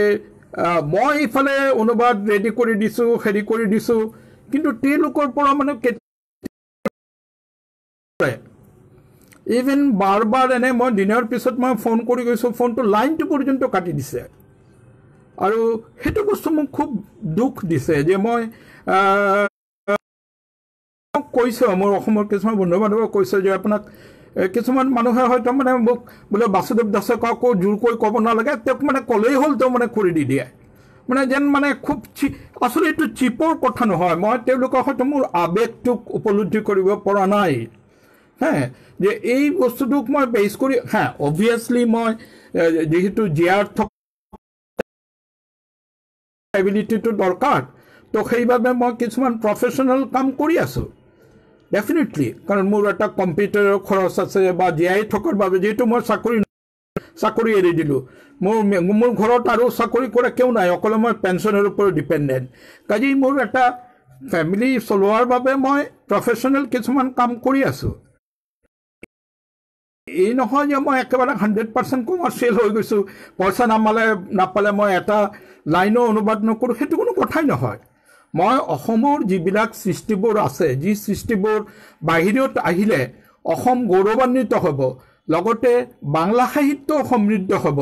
মই ইফালে অনুবাদ ৰেডি কৰি দিছোঁ, হেৰি কৰি দিছোঁ, কিন্তু তেওঁলোকৰ পৰা মানে ইভেন বাৰ এনে মই দিনৰ পিছত মই ফোন কৰি গৈছোঁ, ফোনটো লাইনটো পৰ্যন্ত কাটি দিছে। আৰু সেইটো বস্তু মোক খুব দুখ দিছে যে মই কৈছোঁ, মোৰ অসমৰ কিছুমান বন্ধু বান্ধৱক কৈছোঁ যে আপোনাক কিছুমান মানুহে হয়তো মানে মোক বোলে বাসুদেৱ দাসক আকৌ জোৰকৈ ক'ব নালাগে, তেওঁক মানে ক'লেই হ'ল তেওঁ মানে কৰি দি দিয়ে, মানে যেন মানে খুব আচলতে এইটো চিপৰ কথা নহয়। মই তেওঁলোকক হয়তো মোৰ আৱেগটোক উপলব্ধি কৰিব পৰা নাই, যে এই বস্তুটোক মই বেছ কৰি অবভিয়াছলি মই যিহেতু জীয়াৰ থকা এবিলিটিটো দৰকাৰ, তো সেইবাবে মই কিছুমান প্ৰফেশ্যনেল কাম কৰি আছোঁ ডেফিনেটলি। কাৰণ মোৰ এটা কম্পিউটাৰৰ খৰচ আছে বা জীয়াই থকাৰ বাবে, যিহেতু মই চাকৰি এৰি দিলোঁ, মোৰ ঘৰত আৰু চাকৰি কৰা কেউ নাই, অকলে মই পেঞ্চনৰ ওপৰত ডিপেণ্ডেণ্ট। কাজেই মোৰ এটা ফেমিলি চলোৱাৰ বাবে মই প্ৰফেশ্যনেল কিছুমান কাম কৰি আছোঁ। এই নহয় যে মই একেবাৰে 100% কমাৰ্চিয়েল হৈ গৈছোঁ, পইচা নাপালে মই এটা লাইনো অনুবাদ নকৰোঁ, সেইটো কোনো কথাই নহয়। মই অসমৰ যিবিলাক সৃষ্টিবোৰ আছে, যি সৃষ্টিবোৰ বাহিৰত আহিলে অসম গৌৰৱান্বিত হ'ব, লগতে বাংলা সাহিত্য সমৃদ্ধ হ'ব,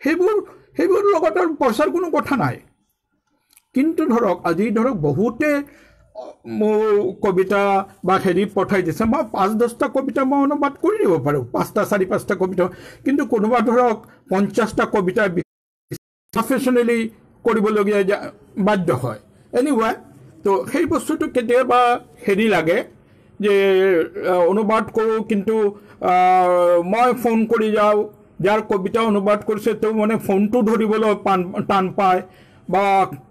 সেইবোৰ লগত আৰু পইচাৰ কোনো কথা নাই। কিন্তু ধৰক আজি বহুতে মোৰ কবিতা বা হেৰি পঠাই দিছে, মই 5-10টা কবিতা মই অনুবাদ কৰি দিব পাৰোঁ, 4-5টা কবিতা। কিন্তু কোনোবা ধৰক 50টা কবিতা প্ৰফেশ্যনেলি কৰিবলগীয়া বাধ্য হয়। এনিৱে, তো সেই বস্তুটো কেতিয়াবা হেৰি লাগে যে অনুবাদ কৰোঁ, কিন্তু মই ফোন কৰি যাওঁ, যাৰ কবিতা অনুবাদ কৰিছে তেওঁ মানে ফোনটো ধৰিবলৈ টান পায় বা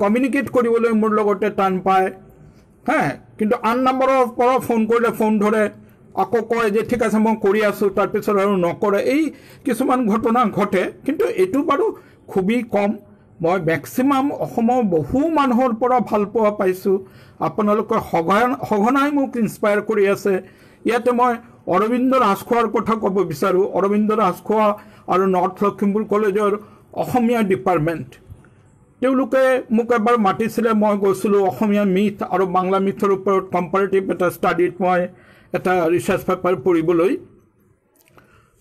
কমিউনিকেট কৰিবলৈ মোৰ লগতে টান পায়। কিন্তু আন নম্বৰৰ পৰা ফোন কৰিলে ফোন ধৰে, আকৌ কয় যে ঠিক আছে মই কৰি আছোঁ, তাৰপিছত আৰু নকৰে। এই কিছুমান ঘটনা ঘটে, কিন্তু এইটো বাৰু খুবেই কম। মই মেক্সিমাম অসমৰ বহু মানুহৰ পৰা ভাল পোৱা পাইছোঁ। আপোনালোকে সঘনাই মোক ইনস্পায়াৰ কৰি আছে। ইয়াতে মই অৰবিন্দ ৰাজখোৱাৰ কথা ক'ব বিচাৰোঁ। অৰবিন্দ ৰাজখোৱা আৰু নৰ্থ লখিমপুৰ কলেজৰ অসমীয়া ডিপাৰ্টমেণ্ট, তেওঁলোকে মোক এবাৰ মাতিছিলে, মই গৈছিলোঁ অসমীয়া মিথ আৰু বাংলা মিথৰ ওপৰত কম্পাৰেটিভ এটা ষ্টাডিত মই এটা ৰিচাৰ্চ পেপাৰ পঢ়িবলৈ।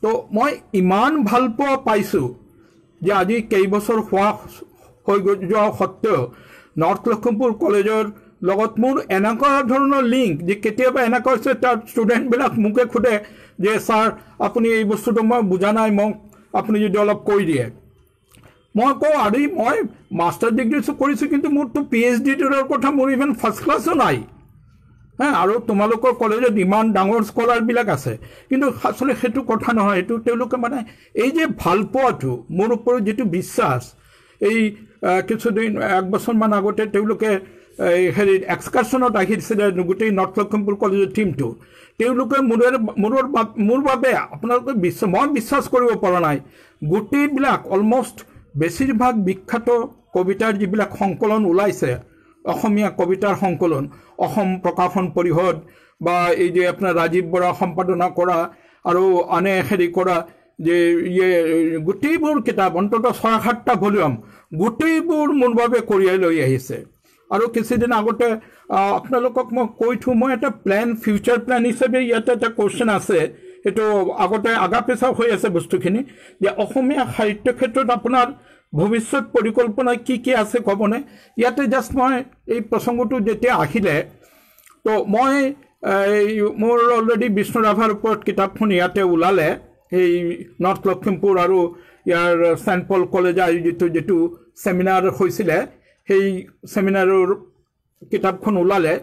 তো মই ইমান ভাল পোৱা পাইছোঁ যে আজি কেইবছৰ হৈ যোৱা সত্ত্বেও নৰ্থ লখিমপুৰ কলেজৰ লগত মোৰ এনেকুৱা ধৰণৰ লিংক যে কেতিয়াবা এনেকুৱা হৈছে তাৰ ষ্টুডেণ্টবিলাক মোকে সোধে যে ছাৰ আপুনি এই বস্তুটো মই বুজা নাই, মোক আপুনি যদি অলপ কৈ দিয়ে। মই কওঁ আৰে মই মাষ্টাৰ ডিগ্ৰী কৰিছোঁ, কিন্তু মোৰতো PhD-টোৰ কথা মোৰ ইভেন ফাৰ্ষ্ট ক্লাছো নাই। আৰু তোমালোকৰ কলেজত ইমান ডাঙৰ স্কলাৰবিলাক আছে, কিন্তু আচলতে সেইটো কথা নহয়। এইটো তেওঁলোকে মানে এই যে ভাল পোৱাটো, মোৰ ওপৰত যিটো বিশ্বাস, এই কিছুদিন 1 বছৰমান আগতে তেওঁলোকে হেৰি এক্সকাৰ্ছনত আহিছিলে গোটেই নৰ্থ লখিমপুৰ কলেজৰ টিমটো। তেওঁলোকে মোৰ বাবে আপোনালোকে মই বিশ্বাস কৰিব পৰা নাই, গোটেইবিলাক অলমষ্ট বেছিভাগ বিখ্যাত কবিতাৰ যিবিলাক সংকলন ওলাইছে, অসমীয়া কবিতাৰ সংকলন, অসম প্ৰকাশন পৰিষদ বা এই যে আপোনাৰ ৰাজীৱ বৰা সম্পাদনা কৰা আৰু আনে হেৰি কৰা যে গোটেইবোৰ কিতাপ, অন্ততঃ 6-7টা ভলিউম, গোটেইবোৰ মোৰ বাবে কঢ়িয়াই লৈ আহিছে। আৰু কিছুদিন আগতে আপোনালোকক মই কৈ থওঁ, মই এটা ফিউচাৰ প্লেন হিচাপে ইয়াতে এটা কুৱেশ্যন আছে, সেইটো আগতে আগা-পিছা হৈ আছে বস্তুখিনি, যে অসমীয়া সাহিত্য ক্ষেত্ৰত আপোনাৰ ভৱিষ্যত পৰিকল্পনা কি কি আছে ক'বনে? ইয়াতে জাষ্ট মই এই প্ৰসংগটো যেতিয়া আহিলে, তো মই মোৰ অলৰেডি বিষ্ণু ৰাভাৰ ওপৰত কিতাপখন ইয়াতে ওলালে, এই নৰ্থ লখিমপুৰ আৰু ইয়াৰ চেণ্ট পল কলেজ আয়োজিত যিটো ছেমিনাৰ হৈছিলে, সেই ছেমিনাৰৰ কিতাপখন ওলালে।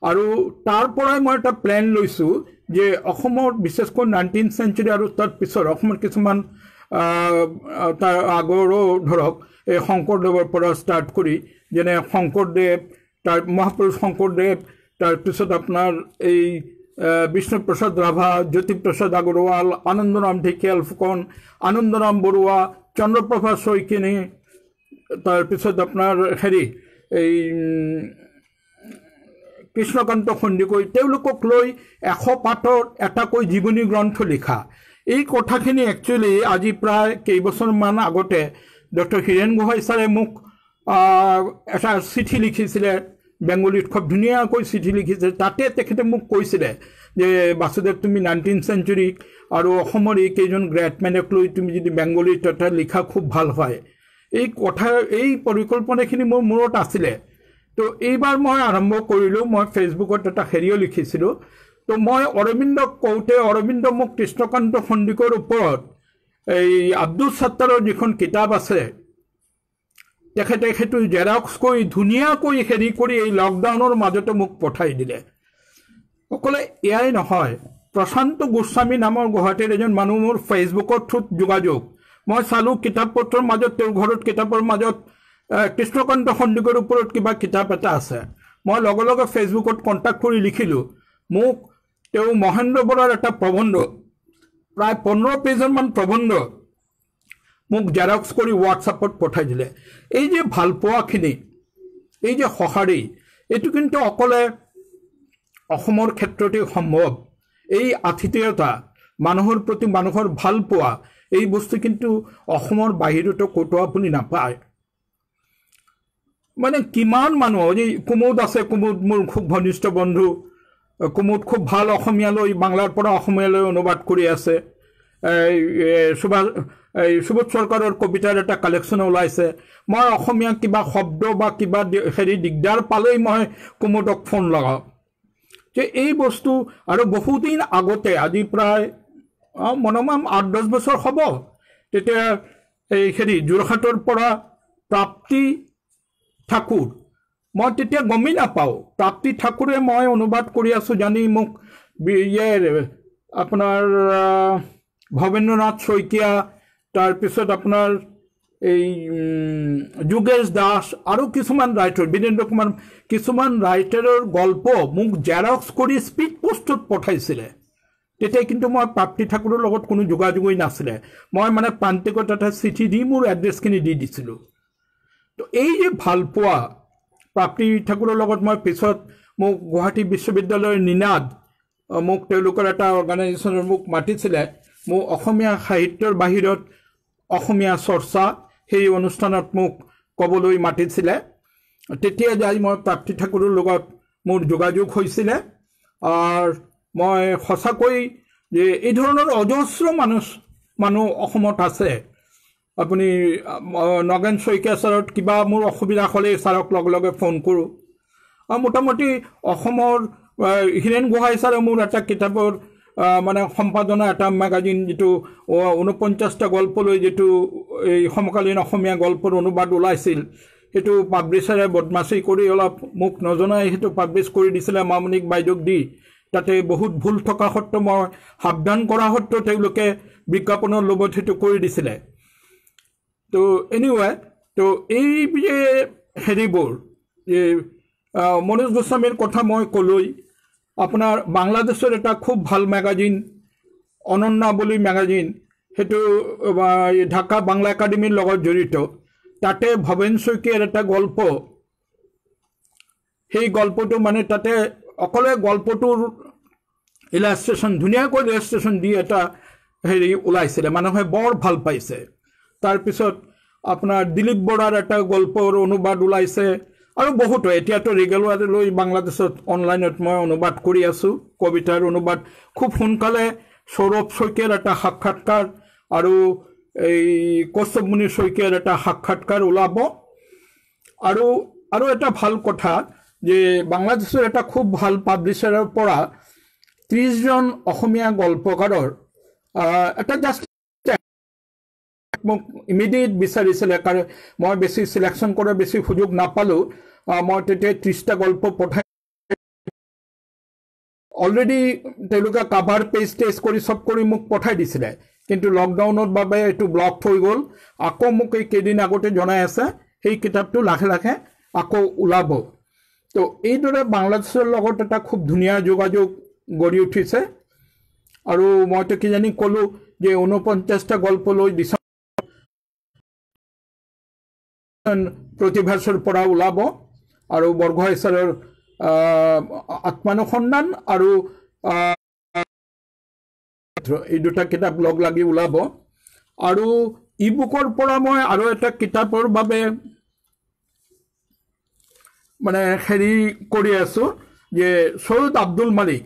আৰু তাৰ পৰাই মই এটা প্লেন লৈছোঁ যে অসমৰ বিশেষকৈ 19th century আৰু তাৰ পিছৰ অসমৰ কিছুমান তাৰ আগৰো ধৰক এই শংকৰদেৱৰ পৰা ষ্টাৰ্ট কৰি, যেনে শংকৰদেৱ, তাৰ মহাপুৰুষ শংকৰদেৱ, তাৰপিছত আপোনাৰ এই বিষ্ণুপ্ৰসাদ ৰাভা, জ্যোতিপ্ৰসাদ আগৰৱাল, আনন্দৰাম ঢেকিয়াল ফুকন, আনন্দৰাম বৰুৱা, চন্দ্ৰপ্ৰভা শইকীয়ানী, তাৰপিছত আপোনাৰ হেৰি এই কৃষ্ণকান্ত সন্দিকৈ, তেওঁলোকক লৈ 100 পাতৰ এটাকৈ জীৱনী গ্ৰন্থ লিখা। এই কথাখিনি একচুৱেলি আজি প্ৰায় কেইবছৰমান আগতে ডক্টৰ হীৰেণ গোহাঁই ছাৰে মোক এটা চিঠি লিখিছিলে, বেংগলীত খুব ধুনীয়াকৈ চিঠি লিখিছে। তাতে তেখেতে মোক কৈছিলে যে বাসুদেৱ, তুমি 19th century আৰু অসমৰ এইকেইজন গ্ৰেটমেনক লৈ তুমি যদি বেংগলীত এটা লিখা খুব ভাল হয়। এই পৰিকল্পনাখিনি মোৰ মূৰত আছিলে। তো এইবাৰ মই আৰম্ভ কৰিলোঁ। মই ফেচবুকত এটা হেৰিও লিখিছিলোঁ। তো মই অৰবিন্দক কওঁতে, অৰবিন্দ মোক কৃষ্ণকান্ত সন্দিকৈৰ ওপৰত এই আব্দুল ছাত্তাৰৰ যিখন কিতাপ আছে, তেখেতে সেইটো জেৰক্স কৰি ধুনীয়াকৈ হেৰি কৰি এই লকডাউনৰ মাজতে মোক পঠাই দিলে। অকলে এয়াই নহয়, প্ৰশান্ত গোস্বামী নামৰ গুৱাহাটীৰ এজন মানুহ মোৰ ফেচবুকৰ থ্ৰুত যোগাযোগ। মই চালোঁ কিতাপ পত্ৰৰ মাজত, তেওঁৰ ঘৰত কিতাপৰ মাজত কৃষ্ণকান্ত সন্দিকৈৰ ওপৰত কিবা কিতাপ এটা আছে। মই লগে লগে ফেচবুকত কণ্টেক্ট কৰি লিখিলোঁ, মোক তেওঁ মহেন্দ্ৰ বৰাৰ এটা প্ৰবন্ধ, প্ৰায় 15 পেজৰমান প্ৰবন্ধ মোক জেৰক্স কৰি হোৱাটছআপত পঠাই দিলে। এই যে ভালপোৱাখিনি, এই যে সঁহাৰি, এইটো কিন্তু অকলে অসমৰ ক্ষেত্ৰতে সম্ভৱ। এই আতিথেয়তা, মানুহৰ প্ৰতি মানুহৰ ভালপোৱা, এই বস্তু কিন্তু অসমৰ বাহিৰতো ক'তো আপুনি নাপায়। মানে কিমান মানুহ, এই কুমুদ আছে, কুমুদ মোৰ খুব ঘনিষ্ঠ বন্ধু, কুমুদ খুব ভাল অসমীয়ালৈ, বাংলাৰ পৰা অসমীয়ালৈ অনুবাদ কৰি আছে। এই সুবোধ চৰকাৰৰ কবিতাৰ এটা কালেকশ্যন ওলাইছে মই অসমীয়া কিবা শব্দ বা কিবা হেৰি দিগদাৰ পালেই মই কুমুদক ফোন লগাওঁ যে এই বস্তু আৰু বহুদিন আগতে আজি প্ৰায় মনমান 8-10 বছৰ হ'ব তেতিয়া এই হেৰি যোৰহাটৰ পৰা প্ৰাপ্তি ঠাকুৰ মই তেতিয়া গমেই নাপাওঁ প্ৰাপ্তি ঠাকুৰে মই অনুবাদ কৰি আছোঁ জানি মোক আপোনাৰ ভৱেন্দ্ৰনাথ শইকীয়া তাৰপিছত আপোনাৰ এই যোগেশ দাস আৰু কিছুমান ৰাইটাৰ বীৰেন্দ্ৰ কুমাৰ কিছুমান ৰাইটাৰৰ গল্প মোক জেৰক্স কৰি স্পীড পোষ্টত পঠাইছিলে তেতিয়া কিন্তু মই প্ৰাপ্তি ঠাকুৰৰ লগত কোনো যোগাযোগই নাছিলে মই মানে প্ৰান্তিকত এটা চিঠি দি মোৰ এড্ৰেছখিনি দি দিছিলোঁ তো এই যে ভালপোৱা প্ৰাপ্তি ঠাকুৰৰ লগত মই পিছত মোক গুৱাহাটী বিশ্ববিদ্যালয়ৰ নিনাদ মোক তেওঁলোকৰ এটা অৰ্গেনাইজেশ্যনৰ মোক মাতিছিলে মোক অসমীয়া সাহিত্যৰ বাহিৰত অসমীয়া চৰ্চা সেই অনুষ্ঠানত মোক ক'বলৈ মাতিছিলে তেতিয়া যাই মই প্ৰাপ্তি ঠাকুৰৰ লগত মোৰ যোগাযোগ হৈছিলে আৰু মই সঁচাকৈ যে এই ধৰণৰ অজস্ৰ মানুহ অসমত আছে আপুনি নগেন শইকীয়া ছাৰত কিবা মোৰ অসুবিধা হ'লে ছাৰক লগে লগে ফোন কৰোঁ আৰু মোটামুটি অসমৰ হীৰেণ গোহাঁই ছাৰে মোৰ এটা কিতাপৰ মানে সম্পাদনা এটা মেগাজিন যিটো 49টা গল্প লৈ যিটো এই সমকালীন অসমীয়া গল্পৰ অনুবাদ ওলাইছিল সেইটো পাব্লিছাৰে বদমাচি কৰি অলপ মোক নজনাই সেইটো পাব্লিছ কৰি দিছিলে মামনিক বাইদেউক দি তাতে বহুত ভুল থকা সত্ত্বেও মই সাৱধান কৰা সত্ত্বেও তেওঁলোকে বিজ্ঞাপনৰ লোভত সেইটো কৰি দিছিলে তো এনিৱে তো এই যে হেৰিবোৰ যে মনোজ গোস্বামীৰ কথা মই ক'লৈ আপোনাৰ বাংলাদেশৰ এটা খুব ভাল মেগাজিন অনন্যা বুলি মেগাজিন সেইটো ঢাকা বাংলা একাডেমীৰ লগত জড়িত তাতে ভৱেন শইকীয়াৰ এটা গল্প সেই গল্পটো মানে তাতে অকলে গল্পটোৰ ইলাষ্ট্ৰেশ্যন ধুনীয়াকৈ ইলাষ্ট্ৰেশ্যন দি এটা হেৰি ওলাইছিলে মানুহে বৰ ভাল পাইছে তাৰপিছত আপোনাৰ দিলীপ বৰাৰ এটা গল্পৰ অনুবাদ ওলাইছে আৰু বহুতো এতিয়াতো ৰেগুলাৰলৈ বাংলাদেশত অনলাইনত মই অনুবাদ কৰি আছোঁ কবিতাৰ অনুবাদ খুব সোনকালে সৌৰভ শইকীয়াৰ এটা সাক্ষাৎকাৰ আৰু এই কৌস্তভমণি শইকীয়াৰ এটা সাক্ষাৎকাৰ ওলাব আৰু এটা ভাল কথা যে বাংলাদেশৰ এটা খুব ভাল পাব্লিছাৰৰ পৰা 30জন অসমীয়া গল্পকাৰৰ এটা জাষ্ট মোক ইমিডিয়েট বিচাৰিছিলে কাৰণ মই বেছি চিলেকশ্যন কৰাৰ বেছি সুযোগ নাপালোঁ মই তেতিয়া 30টা গল্প পঠাই অলৰেডি তেওঁলোকে কাভাৰ পেজ টেষ্ট কৰি চব কৰি মোক পঠাই দিছিলে কিন্তু লকডাউনৰ বাবে এইটো ব্লক হৈ গ'ল আকৌ মোক এই কেইদিন আগতে জনাই আছে সেই কিতাপটো লাহে লাহে আকৌ ওলাব তো এইদৰে বাংলাদেশৰ লগত এটা খুব ধুনীয়া যোগাযোগ গঢ়ি উঠিছে আৰু মইতো কিজানি ক'লোঁ যে 49টা গল্প লৈ প্ৰতিভাসৰ পৰা ওলাব আৰু বৰগোহাঁই ছাৰৰ আত্মানুসন্ধান আৰু এই দুটা কিতাপ লগ লাগি ওলাব আৰু ই বুকৰ পৰা মই আৰু এটা কিতাপৰ বাবে মানে হেৰি কৰি আছোঁ যে সৈয়দ আব্দুল মালিক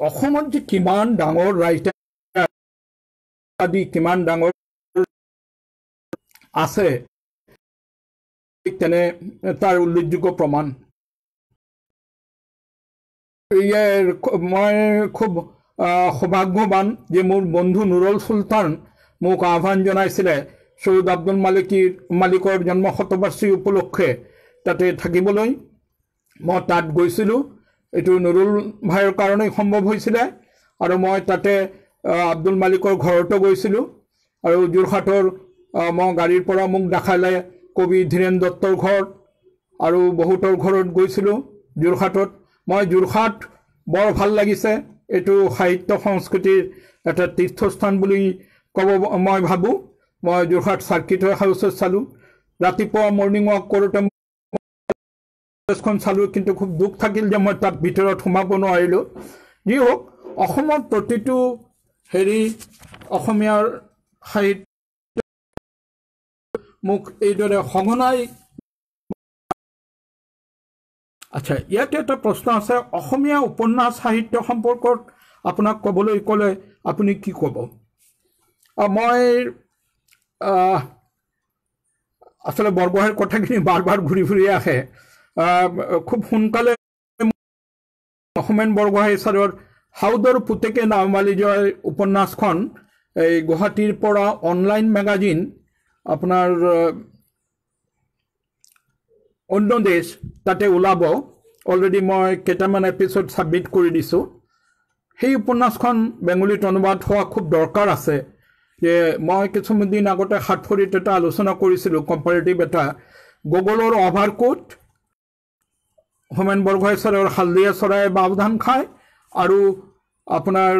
অসমত যে কিমান ডাঙৰ ৰাইটাৰ আদি কিমান ডাঙৰ আছে তেনে তাৰ উল্লেখযোগ্য প্ৰমাণ মই খুব সৌভাগ্যৱান যে মোৰ বন্ধু নুৰুল সুলতান মোক আহ্বান জনাইছিলে সৈয়দ আব্দুল মালিকৰ জন্ম শতবাৰ্ষিকী উপলক্ষে তাতে থাকিবলৈ মই তাত গৈছিলোঁ এইটো নুৰুল ভাইৰ কাৰণেই সম্ভৱ হৈছিলে আৰু মই তাতে আব্দুল মালিকৰ ঘৰতো গৈছিলোঁ আৰু যোৰহাটৰ মই গাড়ীৰ পৰা মোক দেখালে কবি ধীৰেন দত্তৰ ঘৰ আৰু বহুতৰ ঘৰত গৈছিলোঁ যোৰহাটত মই যোৰহাট বৰ ভাল লাগিছে এইটো সাহিত্য সংস্কৃতিৰ এটা তীৰ্থস্থান বুলি ক'ব মই ভাবোঁ মই যোৰহাট চাৰ্কিট হাউচত চালোঁ ৰাতিপুৱা মৰ্ণিং ৱাক কৰোঁতে চালোঁ কিন্তু খুব দুখ থাকিল যে মই তাত ভিতৰত সোমাব নোৱাৰিলোঁ যি হওক অসমৰ প্ৰতিটো হেৰি অসমীয়াৰ সাহিত্য মোক এইদৰে সঘনাই আচ্ছা ইয়াতে এটা প্ৰশ্ন আছে অসমীয়া উপন্যাস সাহিত্য সম্পৰ্কত আপোনাক ক'বলৈ ক'লে আপুনি কি ক'ব মই আসলে বৰগোহাঁইৰ কথাখিনি বাৰ ঘূৰি ফুৰি আহে খুব সোনকালে হোমেন বৰগোহাঁই ছাৰৰ হাউদৰ পুতেকে নাওমালি জয় উপন্যাসখন এই গুৱাহাটীৰ পৰা অনলাইন মেগাজিন আপোনাৰ অন্য দেশ তাতে ওলাব অলৰেডি মই কেইটামান এপিসোড সাবমিট কৰি দিছোঁ সেই উপন্যাসখন বেংগলীত অনুবাদ হোৱা খুব দৰকাৰ আছে যে মই কিছুদিন আগতে হাটফৰিত এটা আলোচনা কৰিছিলোঁ কম্পাৰেটিভ এটা গুগলৰ অভাৰকোট হোমেন বৰগোহাঁই ছাৰৰ হালদিয়া চৰাই বাওধান খায় আৰু আপোনাৰ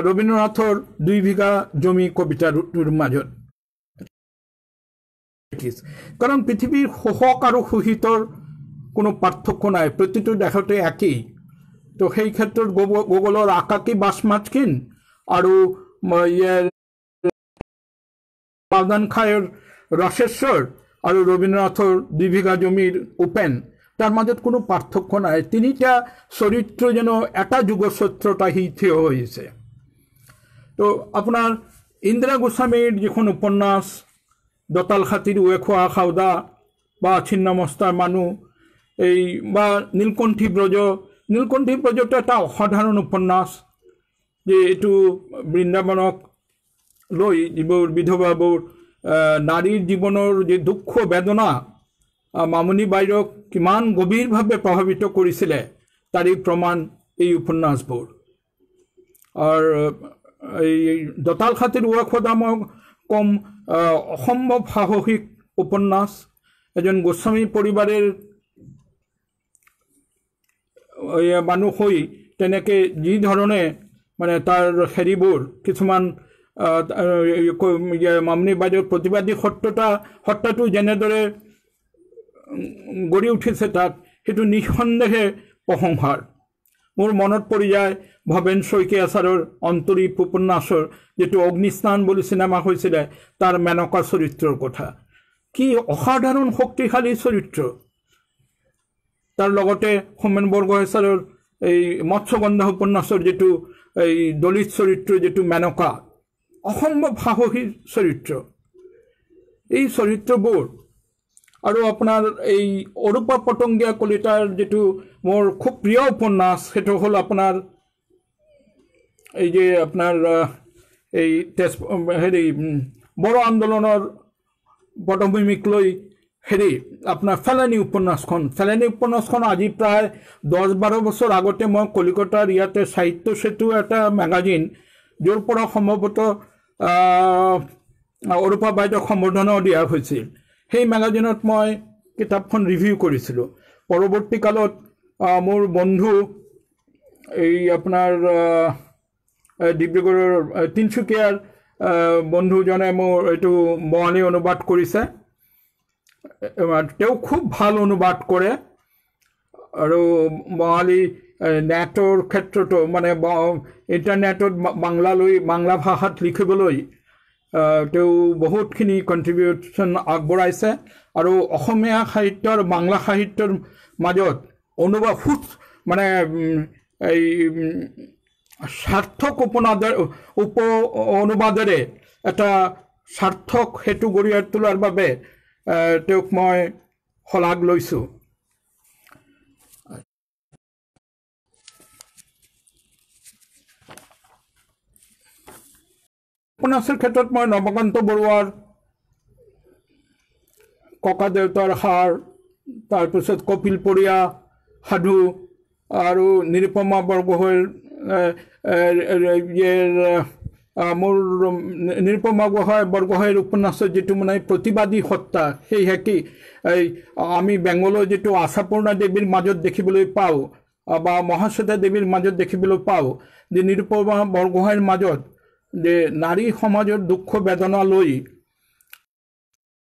ৰবীন্দ্ৰনাথৰ 2 বিঘা জমি কবিতাৰ মাজত কাৰণ পৃথিৱীৰ শোষক আৰু শোষিতৰ কোনো পাৰ্থক্য নাই প্ৰতিটো দেশতে একেই তো সেই ক্ষেত্ৰত গুগলৰ আকাকী বাসমাতকিন আৰু বাওধান খায়ৰ ৰসেশ্বৰ আৰু ৰবীন্দ্ৰনাথৰ 2 বিঘা জমিৰ উপেন তার মাজত কোনো পার্থক্য নাই তিনিটা চরিত্র যেন এটা যুগসূত্রতা হি থিয় হয়েছে তো আপনার ইন্দিরা গোস্বামীর যখন উপন্যাস দতাল খাতির উয়েখোয়া খাওদা বা ছিন্নমস্তার মানুষ এই বা নীলকণ্ঠী ব্রজটা একটা অসাধারণ উপন্যাস যে এইটো বৃন্দাবনক লৈ যিবোৰ বিধৱাবোৰ নাৰীৰ জীবনেৰ যে দুঃখ বেদনা মামনি বাইদেউক কিমান গভীৰভাৱে প্ৰভাৱিত কৰিছিলে তাৰি প্ৰমাণ এই উপন্যাসবোৰ আৰু এই দতাল খাতিৰ উয়েখোৱা মই কম অসম্ভৱ সাহসিক উপন্যাস এজন গোস্বামী পৰিবাৰৰ মানুহ হৈ তেনেকৈ যি ধৰণে মানে তাৰ হেৰিবোৰ কিছুমান মামনি বাইদেউৰ প্ৰতিবাদী সত্তাটো যেনেদৰে গড়ি উঠিছে তাত সেইটো নিঃসন্দেহে প্ৰশংসাৰ মোৰ মনত পৰি যায় ভৱেন শইকীয়া ছাৰৰ অন্তৰীপ উপন্যাসৰ যেটো অগ্নিস্নান বুলি সিনেমা হৈছিল তাৰ মেনকা চৰিত্ৰৰ কথা কি অসাধাৰণ শক্তিশালী চৰিত্ৰ তাৰ লগতে হোমেন বৰগোহাঁই ছাৰৰ এই মৎস্যগন্ধা উপন্যাসৰ যেটো এই দলিত চৰিত্ৰ যেটো মেনকা অসম্ভৱ সাহসী চৰিত্ৰ এই চৰিত্ৰবোৰ আৰু আপোনাৰ এই অৰূপা পটংগীয়া কলিতাৰ যেটো মোৰ খুব প্ৰিয় উপন্যাস সেটো হল আপোনাৰ এই যে আপোনাৰ এই হেৰি বড় আন্দোলনৰ পটভূমিক লৈ হেৰি আপোনাৰ ফেলানী উপন্যাসখন আজি প্ৰায় 10-12 বছৰ আগতে মই কলিকতাৰ ইয়াতে সাহিত্য সেতু এটা মেগাজিন যৰ পৰা সম্ভৱতঃ অৰূপা বাইদেউক সম্বৰ্ধনা দিয়া হৈছিল সেই মেগাজিনত মই কিতাপখন ৰিভিউ কৰিছিলোঁ পৰৱৰ্তী কালত মোৰ বন্ধু এই আপোনাৰ ডিব্ৰুগড়ৰ তিনচুকীয়াৰ বন্ধুজনে মোৰ এইটো বঙালী অনুবাদ কৰিছে তেওঁ খুব ভাল অনুবাদ কৰে আৰু বঙালী নেটৰ ক্ষেত্ৰতো মানে ইণ্টাৰনেটত বাংলা ভাষাত লিখিবলৈ তেওঁ বহুতখিনি কন্ট্ৰিবিউশন আগবঢ়াইছে আৰু অসমীয়া সাহিত্য আৰু বাংলা সাহিত্যৰ মাজত অনুবাদ মানে এই সাৰ্থক অনুবাদেৰে এটা সাৰ্থক হেতু গঢ়িয়াই তোলাৰ বাবে তেওঁক মই শলাগ লৈছোঁ উপন্যাসৰ ক্ষেত্ৰত মই নৱকান্ত বৰুৱাৰ ককা দেউতাৰ হাড় তাৰপিছত কপিল পৰিয়া সাধু আৰু নিৰুপমা বৰগোহাঁইৰ মোৰ নিৰুপমা বৰগোহাঁইৰ উপন্যাসৰ যেটো মানে প্ৰতিবাদী সত্তা সেই হেকি আমি বেংগলৰ যেটো আশাপূৰ্ণা দেৱীৰ মাজত দেখিবলৈ পাওঁ বা মহাশ্বেতা দেৱীৰ মাজত দেখিবলৈ পাওঁ যে নিৰুপমা বৰগোহাঁইৰ মাজত যে নাৰী সমাজৰ দুখ বেদনা লৈ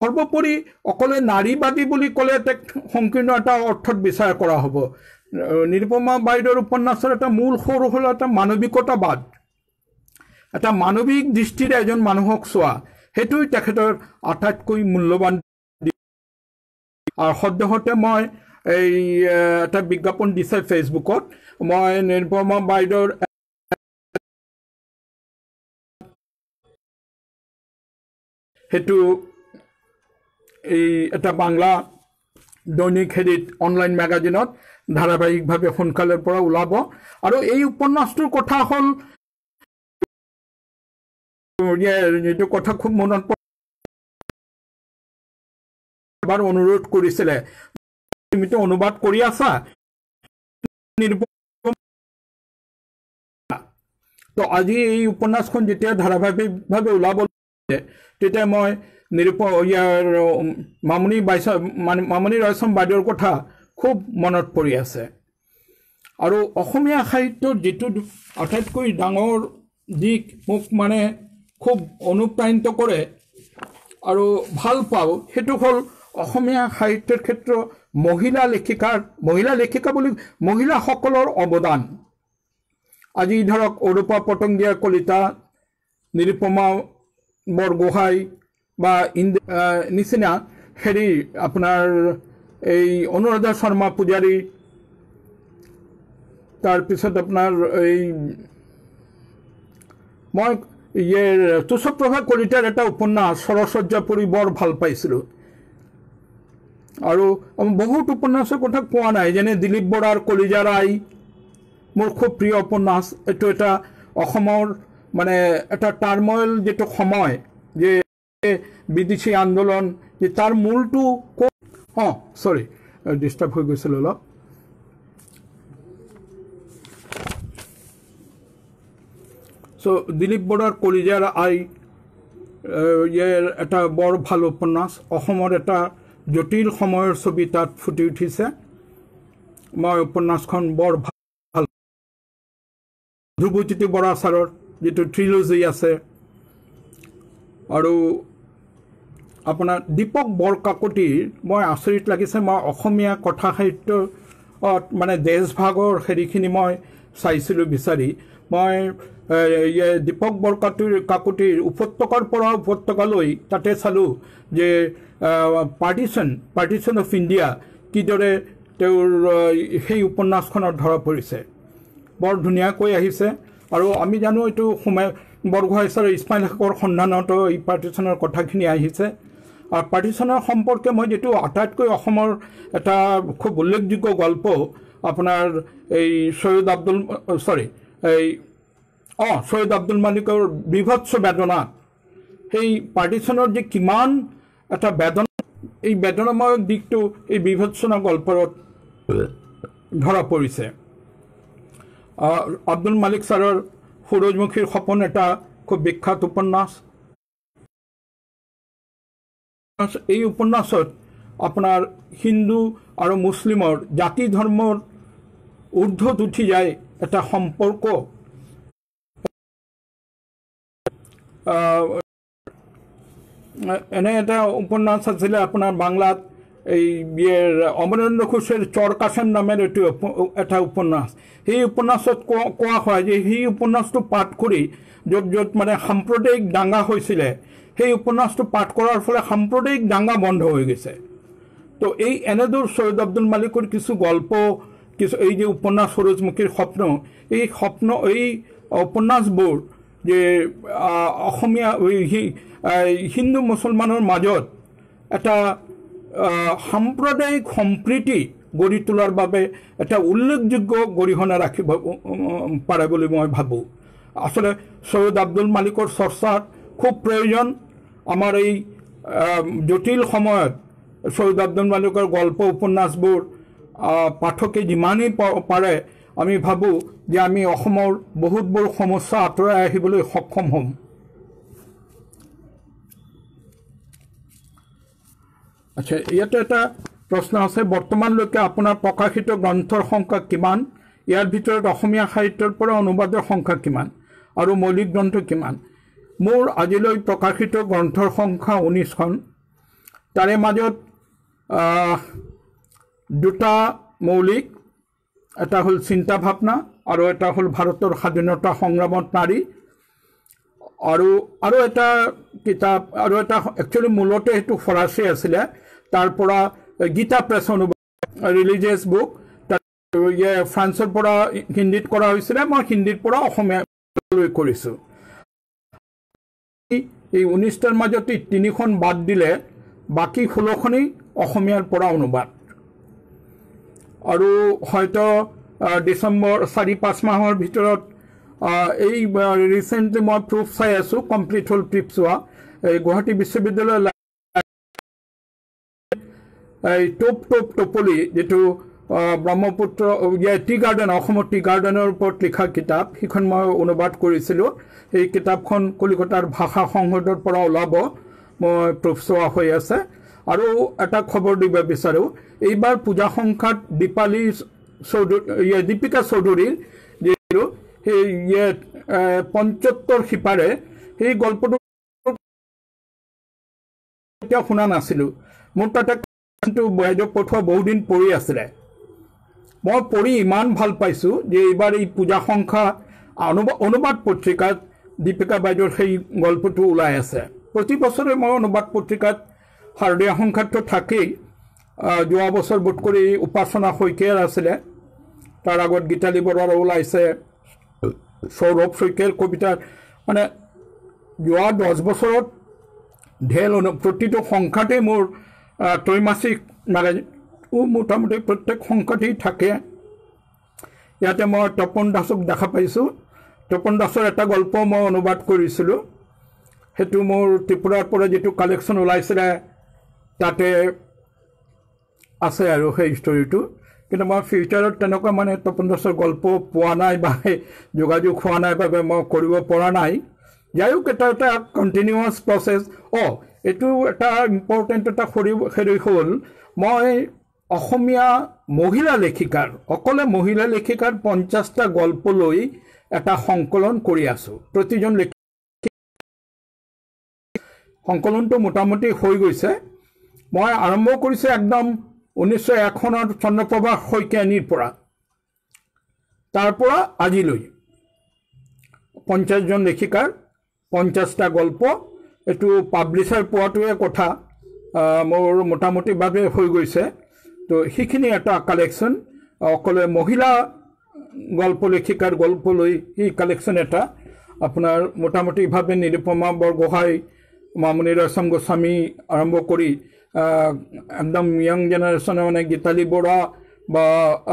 সৰ্বোপৰি অকলে নাৰীবাদী বুলি ক'লে সংকীৰ্ণ এটা অৰ্থত বিচাৰ কৰা হ'ব নিৰুপমা বাইদেউৰ উপন্যাসৰ এটা মূল সৰ হল এটা মানৱিকতাবাদ এটা মানৱিক দৃষ্টিৰে এজন মানুহক চোৱা হেতুই তেখেতৰ আটাইতকৈ মূল্যৱান আৰু সদ্যহতে মই এই এটা বিজ্ঞাপন দিছে ফেচবুকত মই নিৰুপমা বাইদেউৰ সেইটো এই এটা বাংলা দৈনিক হেৰিত অনলাইন মেগাজিনত ধাৰাবাহিকভাৱে সোনকালেৰ পৰা ওলাব আৰু এই উপন্যাসটোৰ কথা হ'ল এইটো কথা খুব মনত এবাৰ অনুৰোধ কৰিছিলে তুমিতো অনুবাদ কৰি আছা তো আজি এই উপন্যাসখন যেতিয়া ধাৰাবাহিকভাৱে ওলাব তেতিয়া মই মামনি ৰয়ছম বাইদেউৰ কথা খুব মনত পৰি আছে আৰু অসমীয়া সাহিত্যৰ যিটো আটাইতকৈ ডাঙৰ দিশ মোক মানে খুব অনুপ্ৰাণিত কৰে আৰু ভাল পাওঁ সেইটো হ'ল অসমীয়া সাহিত্যৰ ক্ষেত্ৰত মহিলা লেখিকা বুলি মহিলাসকলৰ অৱদান আজি ধৰক অৰূপা পটংগীয়া কলিতা নিৰুপমা বৰগোহাঁই বা নিচিনা হেৰি আপোনাৰ এই অনুৰাধা শৰ্মা পূজাৰী তাৰপিছত আপোনাৰ এই মই তুষপ্ৰভা কলিতাৰ এটা উপন্যাস সৰসজ্জা পঢ়ি বৰ ভাল পাইছিলোঁ আৰু বহুত উপন্যাসৰ কথা কোৱা নাই যেনে দিলীপ বৰাৰ কলিজাৰ আই মোৰ খুব প্ৰিয় উপন্যাস এইটো এটা অসমৰ মানে এটা টাৰ্মইল যেটো সময় যে বিদেশী আন্দোলন যে তাৰ মূলটো সৰি ডিষ্টাৰ্ব হৈ গৈছিল অলপ সো দিলীপ বৰাৰ কলিজাৰ আই এটা বৰ ভাল উপন্যাস অসমৰ এটা জটিল সময়ৰ ছবি তাত ফুটি উঠিছে মই উপন্যাসখন বৰ ভাল ধ্ৰুৱজ্যোতি বৰা ছাৰৰ যেটো ট্ৰিলজি আছে আৰু আপোনাৰ দীপক বৰকাকতিৰ মই আচৰিত লাগিছে মই অসমীয়া কথা সাহিত্যত মানে দেশভাগৰ হেৰিখিনি মই চাইছিলোঁ বিচাৰি মই দীপক বৰকাকতিৰ উপত্যকাৰ পৰা উপত্যকালৈ তাতে চালোঁ যে পাৰ্টিশ্যন অফ ইণ্ডিয়া কিদৰে তেওঁৰ সেই উপন্যাসখনত ধৰা পৰিছে বৰ ধুনীয়াকৈ আহিছে আৰু আমি জানো এইটো বৰগোহাঁই ছাৰ ইছমাইল হকৰ সন্ধানতো এই পাৰ্টিশ্যনৰ কথাখিনি আহিছে আৰু পাৰ্টিশ্যনৰ সম্পৰ্কে মই যেটো আটাইতকৈ অসমৰ এটা খুব উল্লেখযোগ্য গল্প আপোনাৰ এই সৈয়দ আব্দুল মালিকৰ বিভৎস বেদনা সেই পাৰ্টিশ্যনৰ যে কিমান এটা বেদনা এই বেদনাময় দিশটো এই বিভৎসনা গল্পত ধৰা পৰিছে আব্দুল মালিক ছাৰৰ সূৰজমুখীৰ সপোন এটা খুব বিখ্যাত উপন্যাস এই উপন্যাসত আপোনাৰ হিন্দু আৰু মুছলিমৰ জাতি ধৰ্মৰ ঊৰ্ধত উঠি যায় এটা সম্পৰ্ক এনে এটা উপন্যাস আছিলে আপোনাৰ বাংলাত এই অমরেন্দ্র ঘোষের চরকাশন নামের এটা উপন্যাস সেই উপন্যাসত কোয়া হয় যে সেই উপন্যাসটো পাঠ কৰি য'ত মানে সাম্প্ৰদায়িক দাঙ্গা হৈছিলে সেই উপন্যাসটো পাঠ কৰাৰ ফলে সাম্প্ৰদায়িক দাঙ্গা বন্ধ হৈ গৈছে তো এই এনেদৰ সৈয়দ আব্দুল মালিকৰ কিছু গল্প কিছু এই যে উপন্যাস সূৰজমুখীৰ স্বপ্ন এই উপন্যাসবোৰ যে অসমীয়া হিন্দু মুছলমানৰ মাজত এটা সাম্প্ৰদায়িক সম্প্ৰীতি গঢ়ি তোলাৰ বাবে এটা উল্লেখযোগ্য গৰিহণা ৰাখিব পাৰে বুলি মই ভাবোঁ আসলে সৈয়দ আব্দুল মালিকৰ চৰ্চাত খুব প্ৰয়োজন আমাৰ এই জটিল সময়ত সৈয়দ আব্দুল মালিকৰ গল্প উপন্যাসবোৰ পাঠকে যিমানেই পাৰে আমি ভাবোঁ যে আমি অসমৰ বহুতবোৰ সমস্যা আঁতৰাই আহিবলৈ সক্ষম হ'ম আচ্ছা ইয়াতে এটা প্ৰশ্ন আছে বৰ্তমানলৈকে আপোনাৰ প্ৰকাশিত গ্ৰন্থৰ সংখ্যা কিমান ইয়াৰ ভিতৰত অসমীয়া সাহিত্যৰ পৰা অনুবাদৰ সংখ্যা কিমান আৰু মৌলিক গ্ৰন্থ কিমান মোৰ আজিলৈ প্ৰকাশিত গ্ৰন্থৰ সংখ্যা 19খন তাৰে মাজত দুটা মৌলিক এটা হ'ল চিন্তা ভাৱনা আৰু এটা হ'ল ভাৰতৰ স্বাধীনতা সংগ্ৰামত নাৰী আৰু এটা কিতাপ আৰু এটা একচুৱেলি মূলতে সেইটো ফৰাচী আছিলে তাৰ পৰা গীতা প্ৰেছ ৰিলিজিয়াছ বুক ফ্ৰান্সৰ পৰা হিন্দীত কৰা হৈছিলে মই হিন্দীৰ পৰা অসমীয়ালৈ কৰিছোঁ এই 19টাৰ মাজতে 3খন বাদ দিলে বাকি 16খনেই অসমীয়াৰ পৰা অনুবাদ আৰু হয়তো ডিসেম্বৰ 4-5 মাহৰ ভিতৰত এই ৰিসেন্টলি মই প্ৰুফ চাই আছো কমপ্লিট হল প্ৰিপ চোৱা এই গুৱাহাটী বিশ্ববিদ্যালয় এই টপলি যেটো ব্ৰহ্মপুত্ৰ টি গাৰ্ডেন অসমৰ টি গাৰ্ডেনৰ ওপৰত লিখা কিতাপ সিখন মই অনুবাদ কৰিছিলো এই কিতাপখন কলিকতাৰ ভাষা সংসদৰ পৰা ওলাব মই প্ৰুফ চোৱা হৈ আছে আৰু এটা খবৰ দিব বিচাৰো এইবাৰ পূজা সংখ্যাত দীপিকা চৌধুৰীৰ যেটো এই 75 সিপাৰে এই গল্পটো এতিয়া শুনা নাছিলো মোৰ তাতে কিন্তু বৈদ্য পঠোৱা বহুদিন পঢ়ি আছিল মই পঢ়ি ইমান ভাল পাইছো যে এইবাৰ এই পূজা সংখ্যা অনুবাদ পত্ৰিকাত দীপিকা বাইদেউৰ সেই গল্পটো ওলাই আছে প্ৰতি বছৰে মই অনুবাদ পত্ৰিকাত হাৰ্ডিয়া সংখ্যাটো থাকেই যোৱা বছৰ বুট কৰি উপাসনা শইকীয়াৰ আছিল তাৰ আগত গীতালি বৰুৱাৰ ওলাইছে সৌৰভ শইকীয়াৰ কবিতা মানে যোৱা 10 বছৰত ঢেল প্ৰতিটো সংখ্যাতে মোৰ ত্ৰৈমাসিক ম্যাগাজিন মোটামুটি প্ৰত্যেক সংখ্যাতেই থাকে ইয়াতে মই তপন দাসক দেখা পাইছো তপন দাসৰ এটা গল্প মই অনুবাদ কৰিছিলো হেতু মোৰ ত্ৰিপুৰাৰ পৰা যেটো কালেকচন ওলাইছিল তাতে আছে আৰু সেই ষ্টৰীটো কিন্তু মই ফিউচাৰত তেনেকুৱা মানে তপন দাসৰ গল্প পোৱা নাই বা যোগাযোগ হোৱা নাই বাবে মই কৰিব পৰা নাই যায়ও এটা কন্টিনিউয়াস প্ৰসেস এটো এটা ইম্পৰ্টেন্ট এটা হেৰি হ'ল মই অসমীয়া মহিলা লেখিকাৰ অকলে মহিলা লেখিকাৰ 50টা গল্প লৈ এটা সংকলন কৰি আছো প্ৰতিজন সংকলনটো মোটামুটি হৈ গৈছে মই আৰম্ভ কৰিছে একদম 1901 চনৰ চন্দ্ৰপ্ৰভা শইকীয়ানীৰ পৰা তাৰ পৰা আজিলৈ 50 জন লেখিকাৰ 50টা গল্প এটো পাবলিশাৰ পোৱাটোৱে কথা মোৰ মোটামুটি ভাবে হৈ গৈছে তো হিখিনি এটা কালেকশন অকলে মহিলা গল্প লেখিকাৰ গল্প লৈ এই কালেকশন এটা আপোনাৰ মোটামুটি ভাবে নিৰুপমা বৰগোহাঁই মামনি ৰয়ছম গোস্বামী আৰম্ভ কৰি একদম ইয়াং জেনাৰেশন মানে গীতালি বৰা বা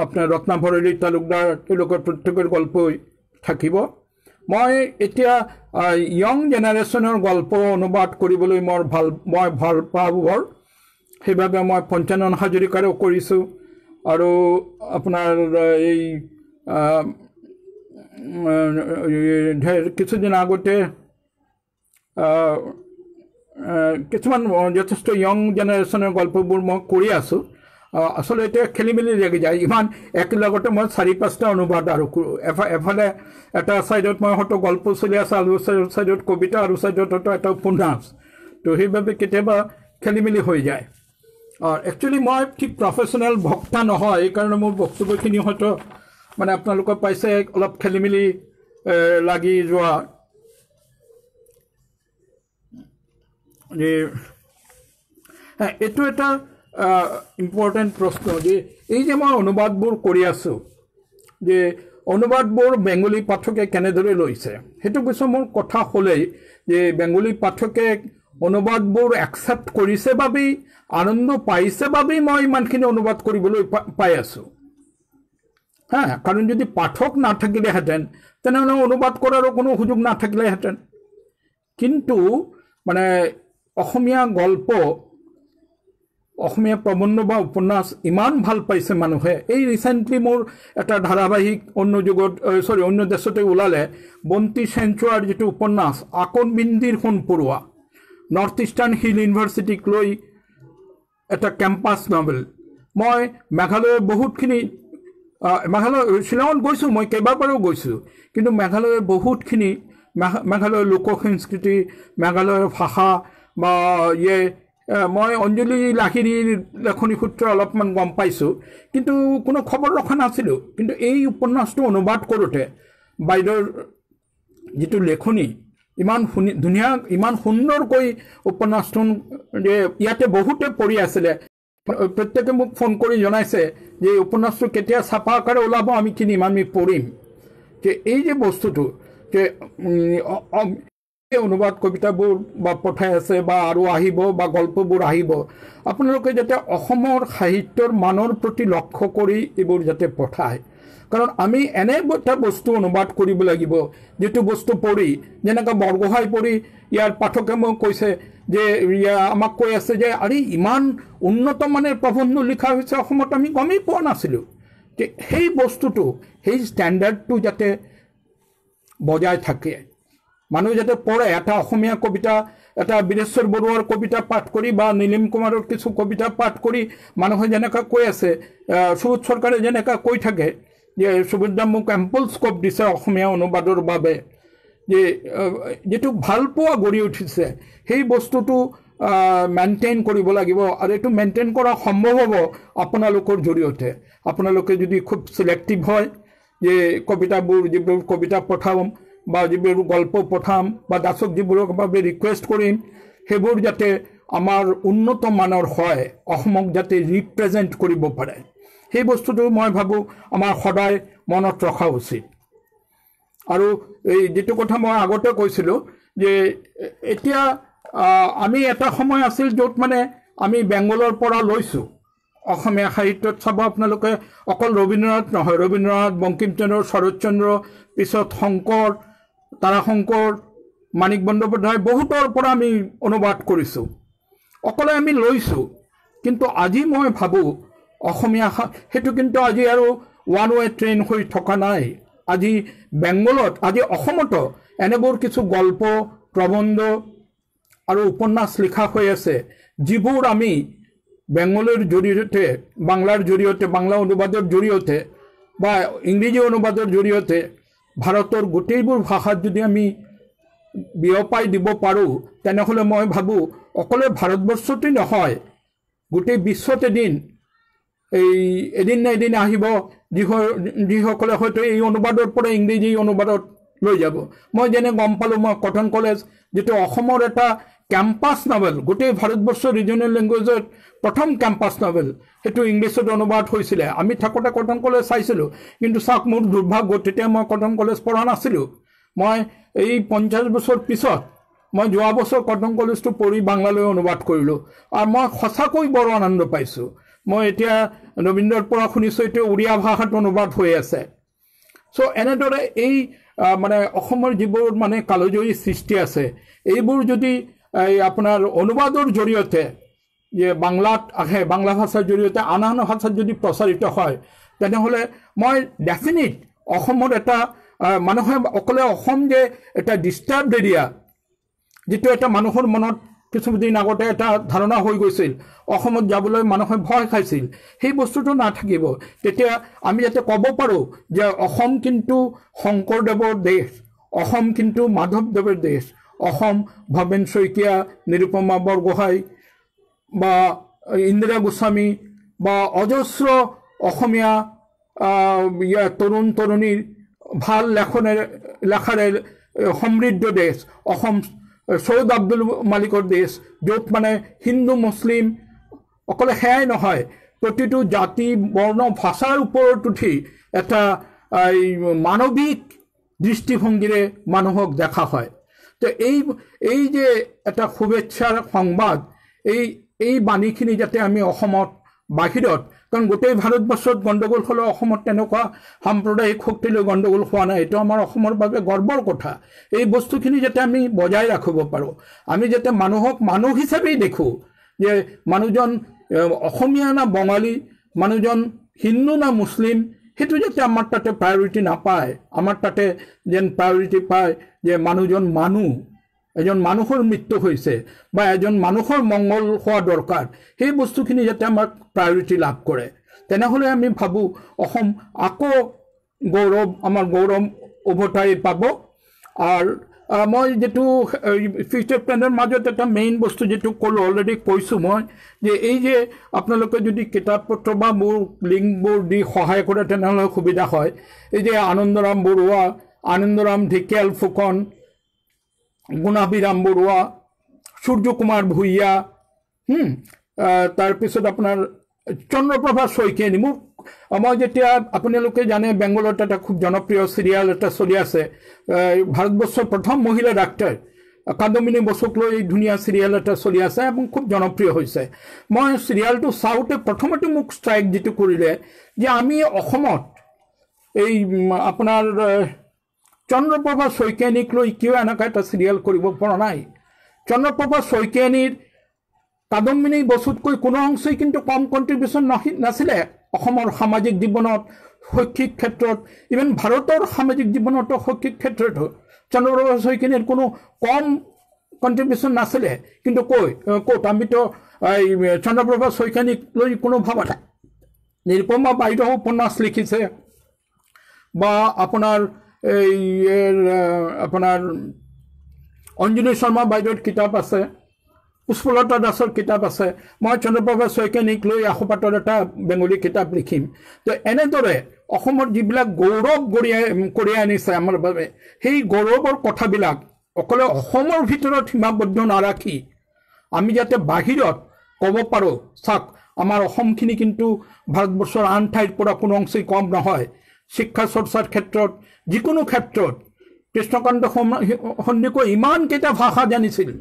আপোনাৰ ৰত্না ভৰলী তালুকদাৰ তেওঁলোকৰ প্ৰত্যেকৰ গল্পই থাকিব মই এতিয়া ইয়াং জেনাৰেশনৰ গল্প অনুবাদ কৰিবলৈ মই ভাল পাবৰ সেইভাবে মই পঞ্চানন হাজৰিকাৰো কৰিছো আৰু আপোনাৰ এই কিছুদিন আগতে কিছুমান যথেষ্ট ইয়াং জেনাৰেশনৰ গল্পবোৰ মই কৰি আছো আসলে এটা খেলিমেলি লাগি যায় ইমান একলগতে মই 4-5টা অনুবাদ আৰু এফালে এটা সাইডত মই হয়তো গল্প চলি আছে আৰু সাইডত কবিতা আৰু সাইডত এটা উপন্যাস তো সেইভাবে কেতিয়াবা খেলিমেলি হৈ যায় আৰ একচুয়ালি মই ঠিক প্ৰফেশনাল ভক্তা নহয় এই কাৰণে মোৰ বক্তব্যখিনি হয়তো মানে আপোনালোকে পাইছে অলপ খেলিমেলি লাগি যোৱা যে এটো এটা ইম্পৰ্টেন্ট প্ৰশ্ন যে এই যে মই অনুবাদবোৰ কৰি আছো যে অনুবাদবোৰ বেঙ্গলী পাঠকে কেনেদৰে লৈছে হেতু কিছু মোৰ কথা হলেই যে বেঙ্গলী পাঠকে অনুবাদবোৰ একসেপ্ট কৰিছে বাবে আনন্দ পাইছে বাবে মই ইমানখিনি অনুবাদ কৰিবলৈ পাই আছো হ্যাঁ কাৰণ যদি পাঠক না থাকিলে হেতেন তেনেহলে অনুবাদ কৰাৰ কোনো সুযোগ না থাকিলে হেতেন কিন্তু মানে অসমীয়া গল্প অসমীয়া প্ৰবন্ধ বা উপন্যাস ইমান ভাল পাইছে মানুহে এই ৰিসেন্টলি মোৰ এটা ধাৰাবাহিক অন্য দেশতে ওলালে বন্তি সেঞ্চুৱাৰ যেটো উপন্যাস আকন বিন্দিৰ কোন পৰুৱা নৰ্থ ইষ্টাৰ্ণ হিল ইউনিভাৰ্চিটিক লৈ এটা ক্যাম্পাস নভেল মই মেঘালয়ৰ বহুতখিনি মেঘালয় শিলঙত গৈছো মই কেইবাবাৰো গৈছো কিন্তু মেঘালয়ৰ বহুতখিনি মেঘালয়ৰ লোক সংস্কৃতি মেঘালয়ৰ ভাষা বা মই অঞ্জলি লাহিৰীৰ লেখনি সূত্ৰ অলপমান গম পাইছো কিন্তু কোনো খবৰ ৰখা নাছিলো কিন্তু এই উপন্যাসটো অনুবাদ কৰোতে বাইদেউৰ যেটো লেখনি ইমান ধুনিয়া ইমান সুন্দৰকৈ উপন্যাসটো যে ইয়াতে বহুতে পঢ়ি আছিল প্ৰত্যেকে মোক ফোন কৰি জনাইছে যে উপন্যাসটো কেতিয়া ছাপা আকাৰে ওলাব আমি কিনিম আমি পঢ়িম যে এই যে বস্তুটো যে অনুবাদ কবিতাবোৰ বা পঠাই আছে বা আৰু আহিব বা গল্পবোৰ আহিব, আপোনালোকে যাতে অসমৰ সাহিত্যৰ মানৰ প্ৰতি লক্ষ্য কৰি এইবোৰ যাতে পঠায়। কাৰণ আমি এনে এটা বস্তু অনুবাদ কৰিব লাগিব যিটো বস্তু পঢ়ি, যেনেকৈ বৰগোহাঁই পঢ়ি ইয়াৰ পাঠকে মোক কৈছে যে আমাক কৈ আছে যে আৰে ইমান উন্নত মানেৰ প্ৰবন্ধ লিখা হৈছে অসমত, আমি গমেই পোৱা নাছিলোঁ। সেই বস্তুটো, সেই ষ্টেণ্ডাৰ্ডটো যাতে বজাই থাকে, মানুহ যাতে পঢ়ে। এটা অসমীয়া কবিতা, এটা বীৰেশ্বৰ বৰুৱাৰ কবিতা পাঠ কৰি বা নীলিম কুমাৰৰ কিছু কবিতা পাঠ কৰি মানুহে যেনেকৈ কৈ আছে, সুবোধ চৰকাৰে যেনেকৈ কৈ থাকে যে সুবোধদা মোক এম্পল স্কোপ দিছে অসমীয়া অনুবাদৰ বাবে, যে যেটো ভাল পোৱা গঢ়ি উঠিছে, সেই বস্তুটো মেইনটেইন কৰিব লাগিব। আৰু এইটো মেইনটেইন কৰা সম্ভৱ হ'ব আপোনালোকৰ জৰিয়তে। আপোনালোকে যদি খুব সিলেক্টিভ হয়, যে কবিতাবোৰ যিবোৰ কবিতা পঠাম বা যিবোৰ গল্প পঠাম বা দাসক যিবোৰৰ বাবে ৰিকুৱেষ্ট কৰিম, সেইবোৰ যাতে আমাৰ উন্নত মানৰ হয়, অসমক যাতে ৰিপ্ৰেজেণ্ট কৰিব পাৰে, সেই বস্তুটো মই ভাবোঁ আমাৰ সদায় মনত ৰখা উচিত। আৰু এই যেটো কথা মই আগতে কৈছিলোঁ যে এতিয়া আমি এটা সময় আছিল য'ত মানে আমি বেংগলৰ পৰা লৈছোঁ অসমীয়া সাহিত্যত। চাব আপোনালোকে অকল ৰবীন্দ্ৰনাথ নহয়, ৰবীন্দ্ৰনাথ, বংকিমচন্দ্ৰ, শৰৎচন্দ্ৰ, পিছত শংকৰ, তাৰাশংকৰ, মাণিক বন্দ্যোপাধ্যায়, বহুতৰ পৰা আমি অনুবাদ কৰিছোঁ, অকলে আমি লৈছোঁ। কিন্তু আজি মই ভাবোঁ অসমীয়া সেইটো কিন্তু আজি আৰু ওৱান ৱে ট্ৰেইন হৈ থকা নাই। আজি বেংগলত, আজি অসমতো এনেবোৰ কিছু গল্প, প্ৰবন্ধ আৰু উপন্যাস লিখা হৈ আছে যিবোৰ আমি বেংগলীৰ জৰিয়তে, বাংলাৰ জৰিয়তে, বাংলা অনুবাদৰ জৰিয়তে বা ইংৰাজী অনুবাদৰ জৰিয়তে ভাৰতৰ গোটেইবোৰ ভাষাত যদি আমি বিয়পাই দিব পাৰোঁ, তেনেহ'লে মই ভাবোঁ অকলে ভাৰতবৰ্ষতে নহয়, গোটেই বিশ্বত এদিন না এদিন আহিব যিসকলে হয়তো এই অনুবাদৰ পৰা ইংৰাজী অনুবাদত লৈ যাব। মই যেনে গম পালোঁ, মই কটন কলেজ যিটো অসমৰ এটা কেম্পাছ নভেল, গোটেই ভাৰতবৰ্ষৰ ৰিজনেল লেংগুৱেজত প্ৰথম কেম্পাছ নভেল, সেইটো ইংলিছত অনুবাদ হৈছিলে। আমি থাকোঁতে কটন কলেজ চাইছিলোঁ, কিন্তু চাওক মোৰ দুৰ্ভাগ্য, তেতিয়া মই কটন কলেজ পঢ়া নাছিলোঁ। মই এই 50 বছৰ পিছত মই যোৱা বছৰ কটন কলেজটো পঢ়ি বাংলালৈ অনুবাদ কৰিলোঁ, আৰু মই সঁচাকৈ বৰ আনন্দ পাইছোঁ। মই এতিয়া ৰবীন্দ্ৰৰ পৰা শুনিছোঁ এতিয়া উৰিয়া ভাষাত অনুবাদ হৈ আছে। চ' এনেদৰে এই মানে অসমৰ যিবোৰ মানে কালজয়ী সৃষ্টি আছে, এইবোৰ যদি আপোনাৰ অনুবাদৰ জৰিয়তে যে বাংলাত আহে, বাংলা ভাষাৰ জৰিয়তে আন আন ভাষাত যদি প্ৰচাৰিত হয়, তেনেহ'লে মই ডেফিনিট অসমৰ এটা মানুহে অকলে অসম যে এটা ডিষ্টাৰ্বড এৰিয়া, যিটো এটা মানুহৰ মনত কিছুদিন আগতে এটা ধাৰণা হৈ গৈছিল, অসমত যাবলৈ মানুহে ভয় খাইছিল, সেই বস্তুটো নাথাকিব। তেতিয়া আমি যাতে ক'ব পাৰোঁ যে অসম কিন্তু শংকৰদেৱৰ দেশ, অসম কিন্তু মাধৱদেৱৰ দেশ, অসম ভৱেন শইকীয়া, নিৰুপমা বৰগোহাঁই বা ইন্দিৰা গোস্বামী বা অজস্ৰ অসমীয়া তৰুণ তৰুণীৰ ভাল লেখাৰে সমৃদ্ধ দেশ অসম, সৈয়দ আব্দুল মালিকৰ দেশ, য'ত মানে হিন্দু মুছলিম অকলে সেয়াই নহয়, প্ৰতিটো জাতি বৰ্ণ ভাষাৰ ওপৰত উঠি এটা মানৱিক দৃষ্টিভংগীৰে মানুহক দেখা হয়। তো এই যে এটা শুভেচ্ছাৰ সংবাদ, এই বাণীখিনি যাতে আমি অসমত, বাহিৰত, কাৰণ গোটেই ভাৰতবৰ্ষত গণ্ডগোল হ'লেও অসমত তেনেকুৱা সাম্প্ৰদায়িক শক্তিলৈ গণ্ডগোল হোৱা নাই, এইটো আমাৰ অসমৰ বাবে গৰ্বৰ কথা। এই বস্তুখিনি যাতে আমি বজাই ৰাখিব পাৰোঁ, আমি যাতে মানুহক মানুহ হিচাপেই দেখোঁ, যে মানুহজন অসমীয়া না বঙালী, মানুহজন হিন্দু না মুছলিম, সেইটো যাতে আমাৰ তাতে প্ৰায়ৰিটি নাপায়, আমাৰ তাতে যেন প্ৰায়ৰিটি পায় যে মানুহজন মানুহ, এজন মানুহৰ মৃত্যু হৈছে বা এজন মানুহৰ মংগল হোৱা দৰকাৰ, সেই বস্তুখিনি যাতে আমাক প্ৰায়ৰিটি লাভ কৰে, তেনেহ'লে আমি ভাবোঁ অসম আকৌ গৌৰৱ, আমাৰ গৌৰৱ উভতাই পাব। আৰু মই যেটো ফিউচাৰ প্লেনৰ মাজত এটা মেইন বস্তু যেটো ক'লোঁ, অলৰেডি কৈছোঁ মই, যে এই যে আপোনালোকে যদি কিতাপ পত্ৰ বা মোৰ লিংকবোৰ দি সহায় কৰে তেনেহ'লে সুবিধা হয়। এই যে আনন্দৰাম বৰুৱা, আনন্দৰাম ঢেকিয়াল ফুকন, গুণাভিৰাম বৰুৱা, সূৰ্য কুমাৰ ভূঞা, তাৰপিছত আপোনাৰ চন্দ্ৰপ্ৰভা শইকীয়ানী, মই যেতিয়া আপোনালোকে জানে বেংগলত এটা খুব জনপ্ৰিয় চিৰিয়েল এটা চলি আছে, ভাৰতবৰ্ষৰ প্ৰথম মহিলা ডাক্তৰ কাদম্বিনী বসুক লৈ ধুনীয়া চিৰিয়েল এটা চলি আছে এবং খুব জনপ্ৰিয় হৈছে মই চিৰিয়েলটো চাওঁতে প্ৰথমতে মোক ষ্ট্ৰাইক যিটো কৰিলে যে আমি অসমত এই আপোনাৰ চন্দ্ৰপ্ৰভা শইকীয়ানীক লৈ কিয় এনেকুৱা এটা চিৰিয়েল কৰিব পৰা নাই চন্দ্ৰপ্ৰভা শইকীয়ানীৰ কাদম্বিনী বসুতকৈ কোনো অংশই কিন্তু কম কণ্ট্ৰিবিউশ্যন নাছিলে অসমৰ সামাজিক জীৱনত শৈক্ষিক ক্ষেত্ৰত ইভেন ভাৰতৰ সামাজিক জীৱনতো শৈক্ষিক ক্ষেত্ৰতো চন্দ্ৰপ্ৰভা শইকীয়ানীৰ কোনো কম কণ্ট্ৰিবিউশ্যন নাছিলে কিন্তু ক'ত আমিতো চন্দ্ৰপ্ৰভা শইকীয়ানীক লৈ কোনো ভাবা নাই নিৰুপমা বাইদেউ উপন্যাস লিখিছে বা আপোনাৰ এই আপোনাৰ অঞ্জনী শৰ্মা বাইদেউৰ কিতাপ আছে পুষ্পলতা দাসৰ কিতাপ আছে মই চন্দ্ৰপ্ৰভা শইকীয়ানীক লৈ আখপাতৰ এটা বেংগলী কিতাপ লিখিম তো এনেদৰে অসমৰ যিবিলাক গৌৰৱ কঢ়িয়াই আনিছে আমাৰ বাবে সেই গৌৰৱৰ কথাবিলাক অকলে অসমৰ ভিতৰত সীমাবদ্ধ নাৰাখি আমি যাতে বাহিৰত ক'ব পাৰোঁ চাওক আমাৰ অসমখিনি কিন্তু ভাৰতবৰ্ষৰ আন ঠাইৰ পৰা কোনো অংশই কম নহয় শিক্ষা চৰ্চাৰ ক্ষেত্ৰত যিকোনো ক্ষেত্ৰত কৃষ্ণকান্ত সন্দিকৈ ইমানকেইটা ভাষা জানিছিল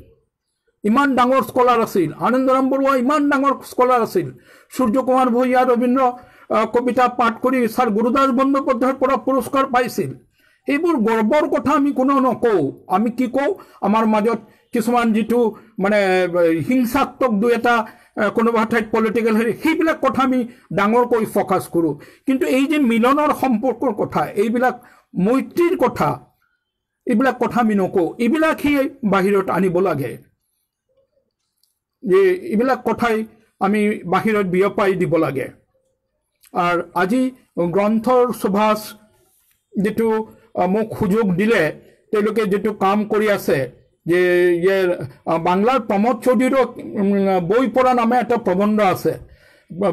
ইমান ডাঙৰ স্কলাৰ আছিল আনন্দৰাম বৰুৱা ইমান ডাঙৰ স্কলাৰ আছিল সূৰ্য কুমাৰ ভূঞা ৰবীন্দ্ৰ কবিতা পাঠ কৰি ছাৰ গুৰুদাস বন্দ্যোপাধ্যায়ৰ পৰা পুৰস্কাৰ পাইছিল এইবোৰ গৰ্বৰ কথা আমি কোনো নকওঁ আমি কি কওঁ আমাৰ মাজত কিছুমান যিটো মানে হিংসাত্মক দুই এটা কোনোবা ঠাইত পলিটিকেল সেইবিলাক কথা আমি ডাঙৰকৈ ফ'কাছ কৰোঁ কিন্তু এই যে মিলনৰ সম্পৰ্কৰ কথা এইবিলাক মৈত্ৰীৰ কথা এইবিলাক কথা আমি নকওঁ এইবিলাকেই বাহিৰত আনিব লাগে যে এইবিলাক কথাই আমি বাহিৰত বিয়পাই দিব লাগে আৰ আজি গ্ৰন্থৰ সুভাষ যেটো মোক সুযোগ দিলে তেওঁলোকে যেটো কাম কৰি আছে যে বাংলাৰ প্ৰমোদ চৌধুৰীৰ বই পঢ়া নামে এটা প্ৰবন্ধ আছে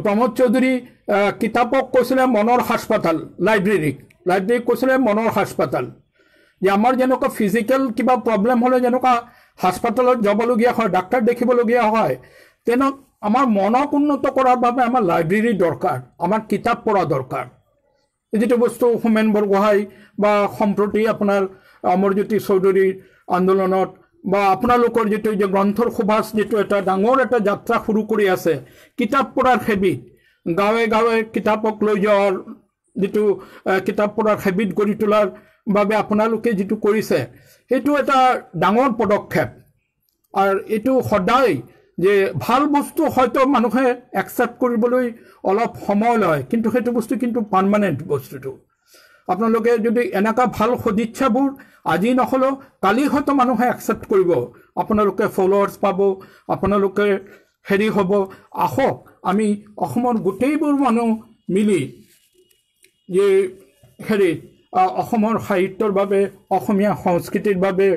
প্ৰমোদ চৌধুৰী কিতাপক কৈছিলে মনৰ হাস্পাতাল লাইব্ৰেৰীক কৈছিলে মনৰ হাস্পাতাল যে আমাৰ যেনেকুৱা ফিজিক্যাল কিবা প্ৰবলেম হলে যেনেকুৱা হাস্পাতালত যাবলগীয়া হয় ডাক্তাৰ দেখিবলগীয়া হয় তেনে আমাৰ মনক উন্নত কৰাৰ বাবে আমাৰ লাইব্ৰেৰি দৰকাৰ আমাৰ কিতাপ পড়া দৰকাৰ যেটো বস্তু হোমেন বৰগোহাঁই বা সম্প্ৰতি আপোনাৰ অমৰজ্যোতি চৌধুৰীৰ আন্দোলনত বা আপোনালোকৰ যেটো যে গ্ৰন্থৰ সুভাষ যেটো এটা ডাঙৰ এটা যাত্ৰা শুৰু কৰি আছে কিতাপ পঢ়াৰ হেবিট গাঁৱে গাঁৱে কিতাপক লৈ যাওয়াৰ যেটো কিতাপ পঢ়াৰ হেবিট গঢ়ি তোলাৰ বাবে আপোনালোকে যেটো কৰিছে সেইটো এটা ডাঙৰ পদক্ষেপ আৰ এটো সদায় যে ভাল বস্তু হয়তো মানুহে একসেপ্ট কৰিবলৈ অলপ সময় লয় কিন্তু সেইটো বস্তু কিন্তু পাৰ্মানেন্ট বস্তুটো আপোনালোকে যদি এনেকা ভাল সদিচ্ছাবোৰ আজি নহলো কালি হয়তো মানুহে একসেপ্ট কৰিব আপোনালোকে ফলোৱাৰ্স পাব আপোনালোকে হেৰি হ'ব আহক আমি অসমৰ গোটেইবোৰ মানুহ মিলি যে হেৰি অসমৰ সাহিত্যৰ বাবে অসমীয়া সংস্কৃতিৰ বাবে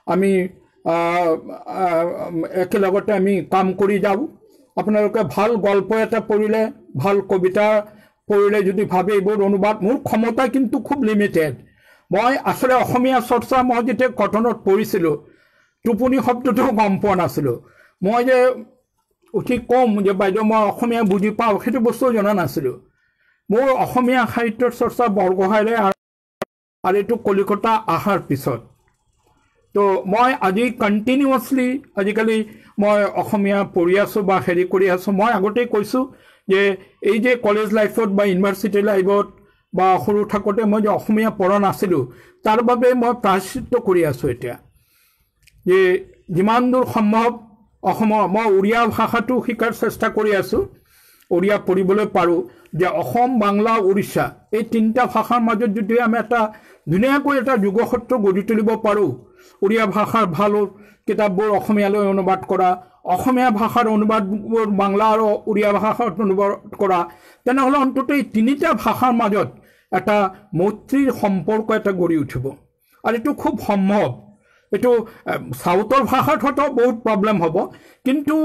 আমি একেলগতে আমি কাম কৰি যাওঁ আপোনালোকে ভাল গল্প এটা পঢ়িলে ভাল কবিতা পঢ়িলে যদি ভাবে এইবোৰ অনুবাদ মোৰ ক্ষমতা কিন্তু খুব লিমিটেড মই আসলে অসমীয়া চৰ্চা মই যেতিয়া কটনত পঢ়িছিলোঁ টোপনি শব্দটো গম পোৱা নাছিলোঁ মই যে উঠি কম যে বাইদেউ মই অসমীয়া বুজি পাওঁ সেইটো বস্তু জনা নাছিলোঁ মোৰ অসমীয়া সাহিত্যৰ চৰ্চা বৰগোহাঁইৰে আৰু এইটো কলিকতা অহাৰ পিছত তো মই আজি কন্টিনিউয়াসলি আজিকালি মই অসমীয়া পঢ়ি আছোঁ বা হেৰি কৰি আছোঁ মই আগতেই কৈছোঁ যে এই যে কলেজ লাইফত বা ইউনিভাৰ্চিটি লাইফত বা সৰু থাকোঁতে মই যে অসমীয়া পঢ়া নাছিলোঁ তাৰ বাবে মই প্ৰায়শ্চিত্ত কৰি আছোঁ এতিয়া যে যিমান দূৰ সম্ভৱ অসমৰ মই উৰিয়া ভাষাটো শিকাৰ চেষ্টা কৰি আছোঁ উৰিয়া পঢ়িবলৈ পাৰোঁ যে অসম বাংলা উৰিষ্যা এই তিনিটা ভাষাৰ মাজত যদি আমি এটা ধুনীয়াকৈ এটা যুগসূত্ৰ গঢ়ি তুলিব পাৰোঁ উৰিয়া ভাষাৰ ভাল কিতাপবোৰ অসমীয়ালৈ অনুবাদ কৰা অসমীয়া ভাষাৰ অনুবাদবোৰ বাংলা আৰু উৰিয়া ভাষাত অনুবাদ কৰা তেনেহ'লে অন্তত এই তিনিটা ভাষাৰ মাজত এটা মৈত্ৰীৰ সম্পৰ্ক এটা গঢ়ি উঠিব আৰু এইটো খুব সম্ভৱ এইটো সাউথৰ ভাষাত হয়তো বহুত প্ৰব্লেম হ'ব কিন্তু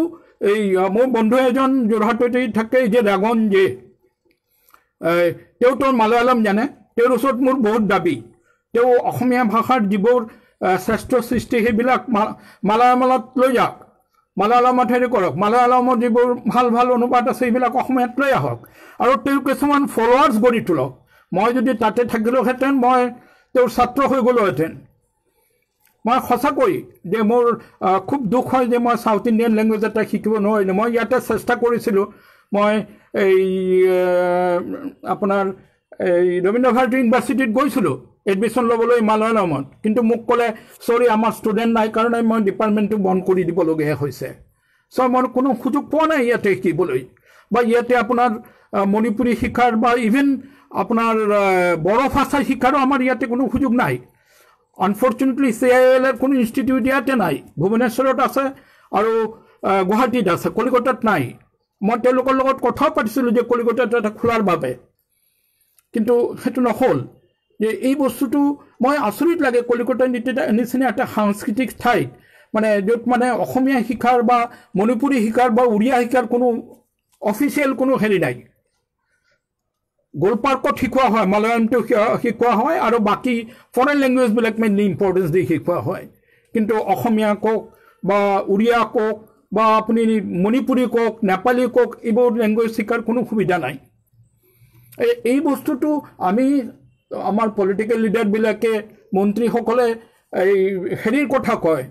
এই মোৰ বন্ধু এজন যোৰহাটতে থাকে যে ৰাগন যে তেওঁতো মালায়ালম জানে তেওঁৰ ওচৰত মোৰ বহুত দাবী তেওঁ অসমীয়া ভাষাৰ যিবোৰ শ্ৰেষ্ঠ সৃষ্টি সেইবিলাক মালায়ালমত লৈ যাওক মালায়ালমত হেৰি কৰক মালায়ালমৰ যিবোৰ ভাল ভাল অনুবাদ আছে সেইবিলাক অসমীয়াত লৈ আহক আৰু তেওঁ কিছুমান ফলোৱাৰ্ছ গঢ়ি তোলক মই যদি তাতে থাকিলোহেঁতেন মই তেওঁৰ ছাত্ৰ হৈ গ'লোহেঁতেন মই সঁচাকৈ যে মোৰ খুব দুখ হয় যে মই সাউথ ইণ্ডিয়ান লেংগুৱেজ এটা শিকিব নোৱাৰিলোঁ মই ইয়াতে চেষ্টা কৰিছিলোঁ মই এই আপোনাৰ এই ৰবীন্দ্ৰ ভাৰতী ইউনিভাৰ্চিটিত গৈছিলোঁ এডমিশ্যন ল'বলৈ মালায়ালামত কিন্তু মোক ক'লে চৰি আমাৰ ষ্টুডেণ্ট নাই কাৰণে মই ডিপাৰ্টমেণ্টটো বন্ধ কৰি দিবলগীয়া হৈছে চ' মই কোনো সুযোগ পোৱা নাই ইয়াতে শিকিবলৈ বা ইয়াতে আপোনাৰ মণিপুৰী শিক্ষাৰ বা ইভেন আপোনাৰ বড়ো ভাষা শিক্ষাৰো আমাৰ ইয়াতে কোনো সুযোগ নাই আনফৰ্চুনেটলি CIL এৰ কোনো ইনষ্টিটিউট ইয়াতে নাই ভুৱনেশ্বৰত আছে আৰু গুৱাহাটীত আছে কলিকতাত নাই মই তেওঁলোকৰ লগত কথাও পাতিছিলোঁ যে কলিকতাত এটা খোলাৰ বাবে কিন্তু সেইটো নহ'ল যে এই বস্তুটো মই আচৰিত লাগে কলিকতাৰ নিচিনা এটা সাংস্কৃতিক ঠাইত মানে য'ত মানে অসমীয়া শিক্ষাৰ বা মণিপুৰী শিক্ষাৰ বা উৰিয়া শিক্ষাৰ কোনো অফিচিয়েল কোনো হেৰি নাই গোলপাৰ্কত শিকোৱা হয় মালায়ালামটো শিকোৱা হয় আৰু বাকী ফৰেন লেংগুৱেজবিলাক মেইনলি ইম্পৰ্টেঞ্চ দি শিকোৱা হয় কিন্তু অসমীয়া কওক বা উৰিয়া কওক বা আপুনি মণিপুৰী কওক নেপালী কওক এইবোৰ লেংগুৱেজ শিকাৰ কোনো সুবিধা নাই এই বস্তুটো আমি আমাৰ পলিটিকেল লিডাৰবিলাকে মন্ত্ৰীসকলে এই হেৰিৰ কথা কয়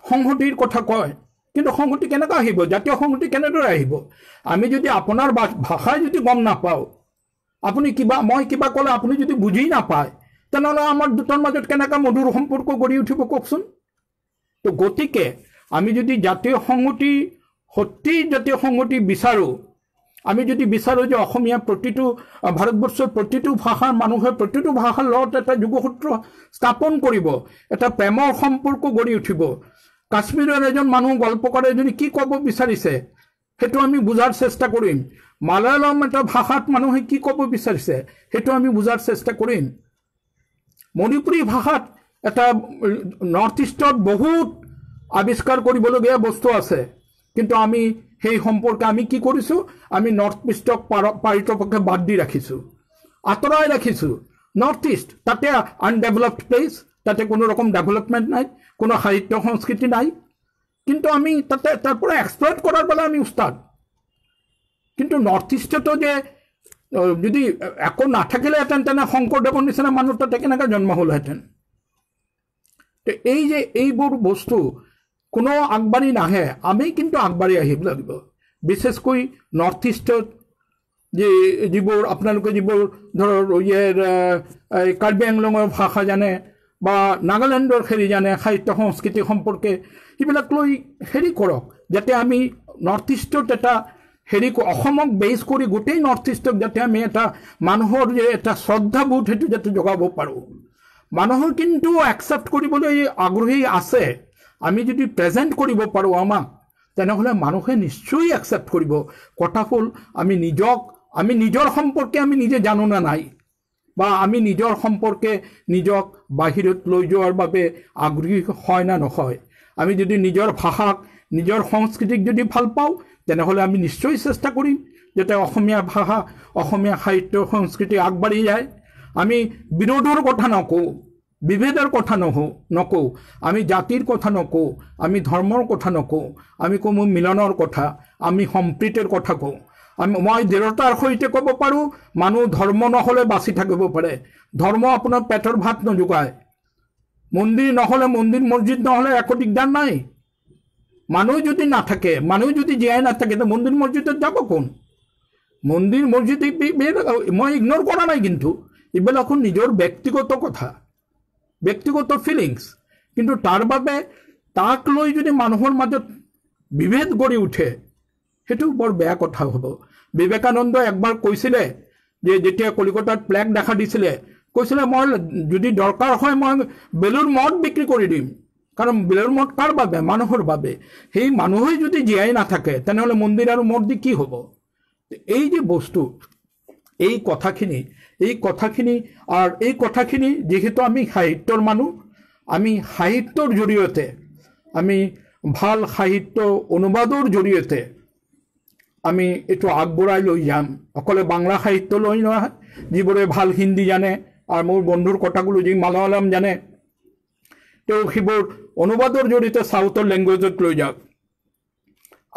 সংহতিৰ কথা কয় কিন্তু সংহতি কেনেকৈ আহিব জাতীয় সংহতি কেনেদৰে আহিব আমি যদি আপোনাৰ ভাষাই যদি গম নাপাওঁ আপুনি মই কিবা ক'লে আপুনি যদি বুজি নাপায় তেনেহ'লে আমাৰ দুটাৰ মাজত কেনেকৈ মধুৰ সম্পৰ্ক গঢ়ি উঠিব কওকচোন তো গতিকে আমি যদি জাতীয় সংহতি সত্যি জাতীয় সংহতি বিচাৰোঁ আমি যদি বিচাৰোঁ যে অসমীয়া প্ৰতিটো ভাৰতবৰ্ষৰ প্ৰতিটো ভাষাৰ মানুহে প্ৰতিটো ভাষাৰ লগত এটা যোগসূত্ৰ স্থাপন কৰিব এটা প্ৰেমৰ সম্পৰ্ক গঢ়ি উঠিব কাশ্মীৰৰ এজন মানুহ গল্পকাৰ এজনে কি ক'ব বিচাৰিছে সেইটো আমি বুজাৰ চেষ্টা কৰিম মালায়ালাম এটা ভাষাত মানুহে কি ক'ব বিচাৰিছে সেইটো আমি বুজাৰ চেষ্টা কৰিম মণিপুৰী ভাষাত এটা নৰ্থ ইষ্টত বহুত আৱিষ্কাৰ কৰিবলগীয়া বস্তু আছে কিন্তু আমি সেই সম্পৰ্কে আমি কি কৰিছোঁ আমি নৰ্থ ইষ্টক পাৰিতপক্ষে বাদ দি ৰাখিছোঁ আঁতৰাই ৰাখিছোঁ নৰ্থ ইষ্ট তাতে আনডেভেলপড প্লেচ তাতে কোনো ৰকম ডেভেলপমেণ্ট নাই কোনো সাহিত্য সংস্কৃতি নাই কিন্তু আমি তাতে তাৰ পৰা এক্সপ্লইট কৰাৰ বাবে আমি উস্তাদ কিন্তু নৰ্থ ইষ্টতো যে যদি একো নাথাকিলেহেঁতেন তেনে শংকৰদেৱৰ নিচিনা মানুহ তাতে কেনেকৈ জন্ম হ'লহেঁতেন তো এই যে এইবোৰ বস্তু কোনো আগবাঢ়ি নাহে আমি কিন্তু আগবাঢ়ি আহিব লাগিব বিশেষকৈ নৰ্থ ইষ্টত যে যিবোৰ আপোনালোকে যিবোৰ ধৰক কাৰ্বি আংলঙৰ ভাষা জানে বা নাগালেণ্ডৰ হেৰি জানে সাহিত্য সংস্কৃতি সম্পৰ্কে সেইবিলাক লৈ হেৰি কৰক যাতে আমি নৰ্থ ইষ্টত এটা হেৰি অসমক বেছ কৰি গোটেই নৰ্থ ইষ্টক যাতে আমি এটা মানুহৰ যে এটা শ্ৰদ্ধাবোধ সেইটো যাতে জগাব পাৰোঁ মানুহৰ কিন্তু একচেপ্ট কৰিবলৈ আগ্ৰহী আছে আমি যদি প্ৰেজেণ্ট কৰিব পাৰোঁ আমাক তেনেহ'লে মানুহে নিশ্চয় একচেপ্ট কৰিব কথা হ'ল আমি নিজৰ সম্পৰ্কে আমি নিজে জানো না নাই বা আমি নিজৰ সম্পৰ্কে নিজক বাহিৰত লৈ যোৱাৰ বাবে আগ্ৰহী হয় না নহয় আমি যদি নিজৰ ভাষাক নিজৰ সংস্কৃতিক যদি ভাল পাওঁ তেনেহ'লে আমি নিশ্চয় চেষ্টা কৰিম যাতে অসমীয়া ভাষা অসমীয়া সাহিত্য সংস্কৃতি আগবাঢ়ি যায় আমি বিৰোধৰ কথা নকওঁ বিভেদৰ কথা নকওঁ আমি জাতিৰ কথা নকওঁ আমি ধৰ্মৰ কথা নকওঁ আমি কওঁ মিলনৰ কথা আমি সম্প্ৰীতিৰ কথা কওঁ মই দৃঢ়তাৰ সৈতে ক'ব পাৰোঁ মানুহ ধৰ্ম নহ'লে বাচি থাকিব পাৰে ধৰ্ম আপোনাৰ পেটৰ ভাত নোযোগায় মন্দিৰ নহ'লে মন্দিৰ মছজিদ নহ'লে একো দিগদাৰ নাই মানুহ যদি নাথাকে মানুহ যদি জীয়াই নাথাকে তো মন্দিৰ মছজিদত যাব কোন মন্দিৰ মছজিদ মই ইগন'ৰ কৰা নাই কিন্তু এইবিলাক নিজৰ ব্যক্তিগত কথা ব্যক্তিগত ফিলিংছ কিন্তু তাৰ বাবে তাক লৈ যদি মানুহৰ মাজত বিভেদ গঢ়ি উঠে সেইটো বৰ বেয়া কথা হ'ব বিবেকানন্দ একবাৰ কৈছিলে যে যেতিয়া কলিকতাত প্লেগ দেখা দিছিলে কৈছিলে মই যদি দৰকাৰ হয় মই বেলুৰ মদ বিক্ৰী কৰি দিম কাৰণ বেলুৰ মদ কাৰ বাবে মানুহৰ বাবে সেই মানুহে যদি জীয়াই নাথাকে তেনেহ'লে মন্দিৰ আৰু মদ দি কি হ'ব এই যে বস্তু এই কথাখিনি যেহেতু আমি সাহিত্যৰ মানুহ আমি সাহিত্যৰ জৰিয়তে আমি ভাল সাহিত্য অনুবাদৰ জৰিয়তে আমি এইটো আগবঢ়াই লৈ যাম অকলে বাংলা সাহিত্য লৈ নহয় যিবোৰে ভাল হিন্দী জানে আৰু মোৰ বন্ধুৰ কথাগুলো যি মালায়ালাম জানে তেওঁ সেইবোৰ অনুবাদৰ জৰিয়তে সাউথৰ লেংগুৱেজত লৈ যাওক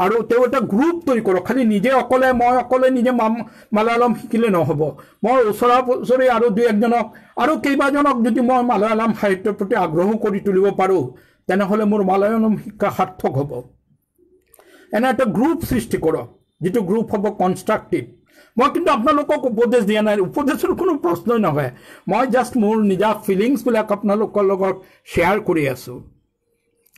আৰু তেওঁ এটা গ্ৰুপ তৈৰি কৰক খালি নিজে অকলে মই অকলে নিজে মালায়ালাম শিকিলে নহ'ব মই ওচৰা ওচৰি আৰু দুই একজনক আৰু কেইবাজনক যদি মই মালায়ালাম সাহিত্যৰ প্ৰতি আগ্ৰহ কৰি তুলিব পাৰোঁ তেনেহ'লে মোৰ মালায়ালাম শিক্ষা সাৰ্থক হ'ব এনে এটা গ্ৰুপ সৃষ্টি কৰক যেটো গ্ৰুপ হ'ব কনষ্ট্ৰাক্টিভ মই কিন্তু আপোনালোকক উপদেশ দিয়া নাই উপদেশৰ কোনো প্ৰশ্নই নহয় মই জাষ্ট মোৰ নিজা ফিলিংছবিলাক আপোনালোকৰ লগত শ্বেয়াৰ কৰি আছোঁ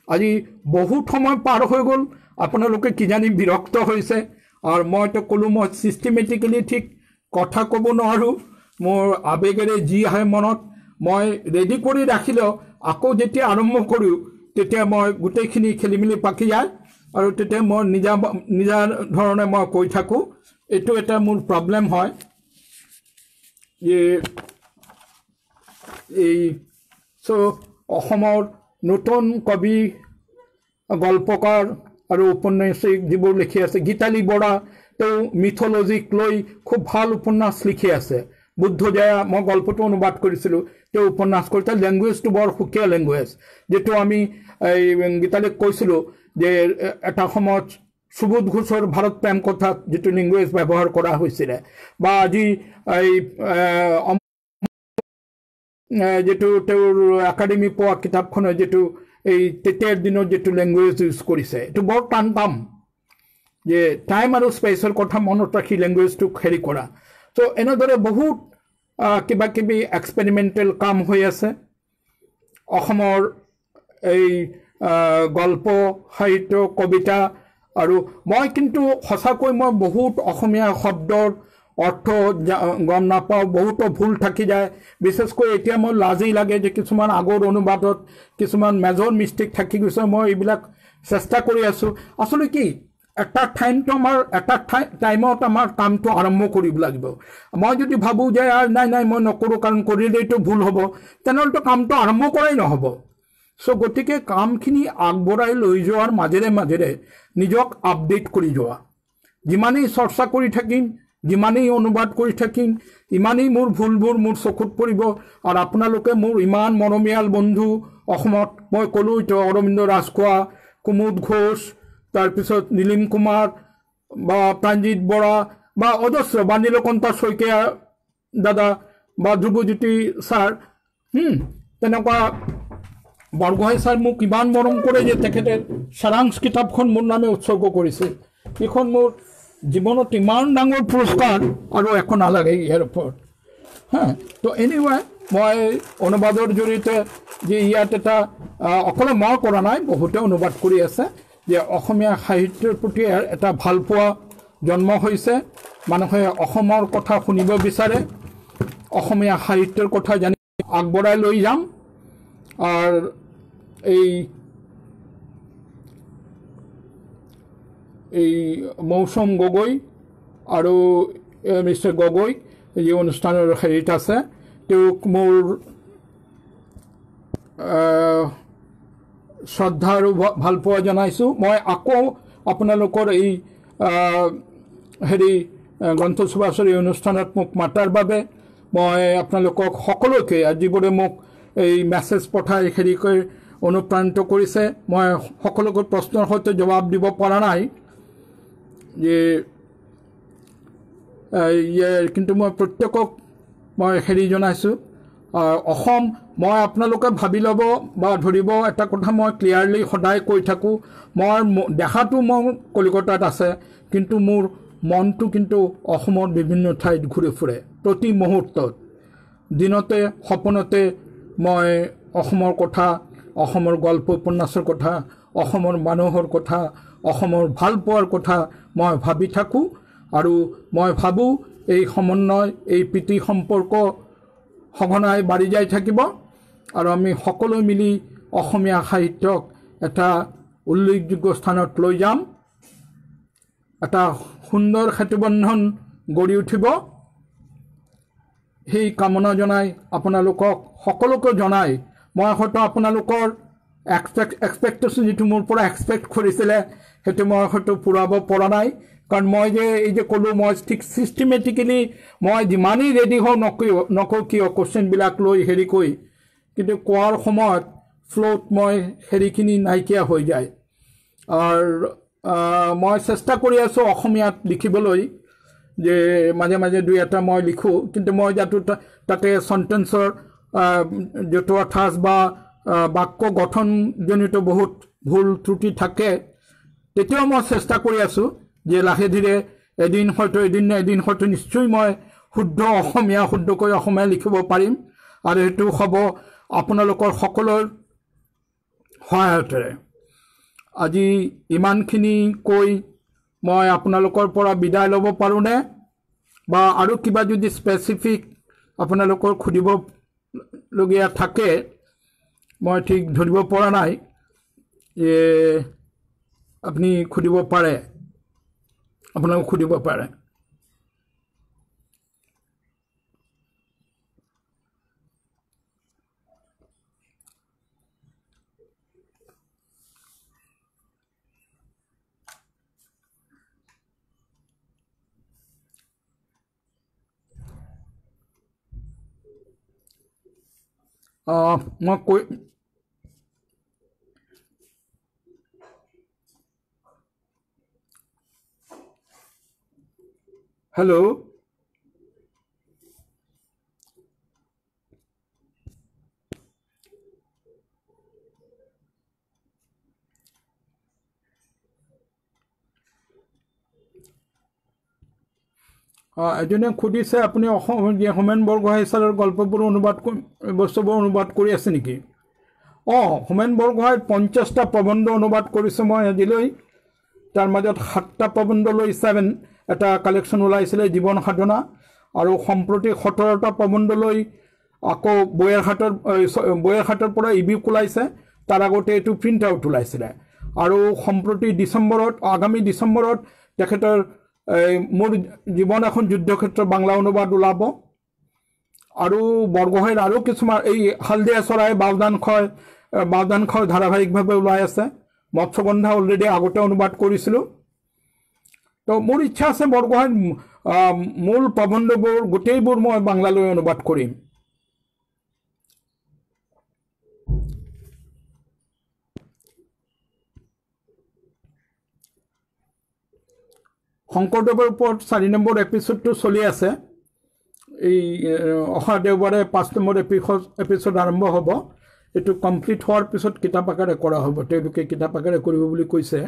আজি বহুত সময় পাৰ হৈ গ'ল আপোনালোকে কিজানি বিৰক্ত হৈছে আৰু মইতো ক'লো মই চিষ্টেমেটিকেলি ঠিক কথা ক'ব নোৱাৰোঁ মোৰ আবেগেৰে যি আহে মনত মই ৰেডি কৰি ৰাখিলেও আকৌ যেতিয়া আৰম্ভ কৰোঁ তেতিয়া মই গোটেইখিনি খেলিমেলি পাকি যায় আৰু তেতিয়া মই নিজা ধৰণে মই কৈ থাকোঁ এইটো এটা মোৰ প্ৰব্লেম হয় যে এই অসমৰ নতুন কবি গল্পকাৰ আৰু উপন্যাসিক যিবোৰ লিখি আছে গীতালি বৰা তেওঁ মিথলজিক লৈ খুব ভাল উপন্যাস লিখি আছে বুদ্ধজয়া মই গল্পটো অনুবাদ কৰিছিলোঁ তেওঁ উপন্যাস কৰিছে লেংগুৱেজটো বৰ সুকীয়া লেংগুৱেজ যেটো আমি এই গীতালিক কৈছিলোঁ যে এটা সময়ত সুবোধ ঘোষৰ ভাৰত প্ৰেম কথাত যেটো লেংগুৱেজ ব্যৱহাৰ কৰা হৈছিল বা আজি এই যেটো তেওঁৰ একাডেমি পোৱা কিতাপখনৰ যেটো এই তেতিয়াৰ দিনৰ যেটো লেংগুৱেজ ইউজ কৰিছে এইটো বৰ টান পাম যে টাইম আৰু স্পেচৰ কথা মনত ৰাখি লেংগুৱেজটো হেৰি কৰা চ' এনেদৰে বহুত কিবা কিবি এক্সপেৰিমেণ্টেল কাম হৈ আছে অসমৰ এই গল্প সাহিত্য কবিতা আৰু মই কিন্তু সঁচাকৈ মই বহুত অসমীয়া শব্দৰ অৰ্থ গম নাপাওঁ বহুতো ভুল থাকি যায় বিশেষকৈ এতিয়া মই লাজেই লাগে যে কিছুমান আগৰ অনুবাদত কিছুমান মেজৰ মিষ্টেক থাকি গৈছে মই এইবিলাক চেষ্টা কৰি আছোঁ আচলতে কি এটা টাইমত আমাৰ কামটো আৰম্ভ কৰিব লাগিব মই যদি ভাবোঁ যে নাই মই নকৰোঁ কাৰণ কৰিলেইতো ভুল হ'ব তেনেহ'লেতো কামটো আৰম্ভ কৰাই নহ'ব চ' গতিকে কামখিনি আগবঢ়াই লৈ যোৱাৰ মাজেৰে নিজক আপডেট কৰি যোৱা যিমানেই চৰ্চা কৰি থাকিম যিমানেই অনুবাদ কৰি থাকিম ইমানেই মোৰ ভুলবোৰ মোৰ চকুত পৰিব আৰু আপোনালোকে মোৰ ইমান মৰমীয়াল বন্ধু অসমত মই ক'লোঁ এতিয়া অৰবিন্দ ৰাজখোৱা কুমুদ ঘোষ তাৰপিছত নীলিম কুমাৰ বা প্ৰাণজিৎ বৰা বা অজস্ৰ বা নীলকণ্ঠ শইকীয়া দাদা বা ধ্ৰুৱজ্যোতি ছাৰ তেনেকুৱা বৰগোহাঁই ছাৰ মোক ইমান মৰম কৰে যে তেখেতে সাৰাংশ কিতাপখন মোৰ নামে উৎসৰ্গ কৰিছে এইখন মোৰ জীৱনত ইমান ডাঙৰ পুৰস্কাৰ আৰু একো নালাগে ইয়াৰ ওপৰত তো এনিৱে মই অনুবাদৰ জৰিয়তে যে ইয়াত এটা অকলে মই কৰা নাই বহুতে অনুবাদ কৰি আছে যে অসমীয়া সাহিত্যৰ প্ৰতি এটা ভালপোৱা জন্ম হৈছে মানুহে অসমৰ কথা শুনিব বিচাৰে অসমীয়া সাহিত্যৰ কথা জানি আগবঢ়াই লৈ যাম আৰু এই মৌচুম গগৈ আৰু মিষ্টাৰ গগৈ যি অনুষ্ঠানৰ হেৰিত আছে তেওঁক মোৰ শ্ৰদ্ধা আৰু ভালপোৱা জনাইছোঁ মই আকৌ আপোনালোকৰ এই হেৰি গ্ৰন্থসভাৰ এই অনুষ্ঠানত মোক মাতাৰ বাবে মই আপোনালোকক সকলোকে যিবোৰে মোক এই মেছেজ পঠাই হেৰি কৰি অনুপ্ৰাণিত কৰিছে মই সকলোকে প্ৰশ্নৰ সৈতে জবাব দিব পৰা নাই যে কিন্তু মই প্ৰত্যেকক মই হেৰি জনাইছোঁ অসম মই আপোনালোকে ভাবি ল'ব বা ধৰিব এটা কথা মই ক্লিয়াৰলি সদায় কৈ থাকোঁ মই দেখাটো মই কলিকতাত আছে কিন্তু মোৰ মনটো কিন্তু অসমৰ বিভিন্ন ঠাইত ঘূৰি ফুৰে প্ৰতি মুহূৰ্তত দিনতে সপোনতে মই অসমৰ কথা অসমৰ গল্প উপন্যাসৰ কথা অসমৰ মানুহৰ কথা অসমৰ ভালপোৱাৰ কথা মই ভাবি থাকোঁ আৰু মই ভাবোঁ এই সমন্বয় এই প্ৰীতি সম্পৰ্ক সঘনাই বাঢ়ি যাই থাকিব আৰু আমি সকলো মিলি অসমীয়া সাহিত্যক এটা উল্লেখযোগ্য স্থানত লৈ যাম এটা সুন্দৰ সেতুবন্ধন গঢ়ি উঠিব সেই কামনা জনাই আপোনালোকক সকলোকে জনাই মই হয়তো আপোনালোকৰ এক্সপেক্টেশ্যন যিটো মোৰ পৰা এক্সপেক্ট কৰিছিলে সেইটো মই হয়তো পূৰাব পৰা নাই কাৰণ মই যে এই যে ক'লোঁ মই ঠিক ছিষ্টেমেটিকেলি মই যিমানেই ৰেডি হওঁ নকওঁ কিয় কুৱেশ্যনবিলাক লৈ হেৰি কৰি কিন্তু কোৱাৰ সময়ত ফ্ল'ত মই হেৰিখিনি নাইকিয়া হৈ যায় আৰু মই চেষ্টা কৰি আছোঁ অসমীয়াত লিখিবলৈ যে মাজে মাজে দুই এটা মই লিখোঁ কিন্তু মই যাতে তাতে সেন্টেন্সৰ জতুৱা ঠাঁচ বা বাক্য গঠনজনিত বহুত ভুল ত্ৰুটি থাকে তেতিয়াও মই চেষ্টা কৰি আছোঁ যে লাহে ধীৰে এদিন হয়তো নিশ্চয় মই শুদ্ধ অসমীয়া শুদ্ধকৈ অসমীয়া লিখিব পাৰিম আৰু সেইটো হ'ব আপোনালোকৰ সকলৰ সহায়তেৰে আজি ইমানখিনি কৈ মই আপোনালোকৰ পৰা বিদায় ল'ব পাৰোঁনে বা আৰু কিবা যদি স্পেচিফিক আপোনালোকৰ সুধিবলগীয়া থাকে মই ঠিক ধৰিব পৰা নাই যে আপুনি সুধিব পাৰে আপোনালোক সুধিব পাৰে মই কৈ হেল্ল' এজনে সুধিছে আপুনি হোমেন বৰগোহাঁই ছাৰৰ গল্পবোৰ বস্তুবোৰ অনুবাদ কৰি আছে নেকি হোমেন বৰগোহাঁইৰ 50টা প্ৰবন্ধ অনুবাদ কৰিছোঁ মই আজিলৈ তাৰ মাজত 7টা প্ৰবন্ধ লৈ 7 এটা কালেকশ্যন ওলাইছিলে জীৱন সাধনা আৰু সম্প্ৰতি 17টা প্ৰবন্ধ লৈ আকৌ বৈয়াৰহাটৰ পৰা ইবুক ওলাইছে তাৰ আগতে এইটো প্ৰিণ্ট আউট ওলাইছিলে আৰু সম্প্ৰতি আগামী ডিচেম্বৰত তেখেতৰ মোৰ জীৱন এখন যুদ্ধক্ষেত্ৰ বাংলা অনুবাদ ওলাব আৰু বৰগোহাঁইৰ আৰু কিছুমান এই হালদিয়া চৰাই বাওদান খয় ধাৰাবাহিকভাৱে ওলাই আছে মৎস্যগন্ধা অলৰেডি আগতে অনুবাদ কৰিছিলোঁ তো মোৰ ইচ্ছা আছে বৰগোহাঁইৰ মূল প্ৰবন্ধবোৰ গোটেইবোৰ মই বাংলালৈ অনুবাদ কৰিম শংকৰদেৱৰ ওপৰত 4 নম্বৰ এপিছডটো চলি আছে এই অহা দেওবাৰে 5 নম্বৰ এপিছড আৰম্ভ হ'ব এইটো কমপ্লিট হোৱাৰ পিছত কিতাপ আকাৰে কৰা হ'ব তেওঁলোকে কিতাপ আকাৰে কৰিব বুলি কৈছে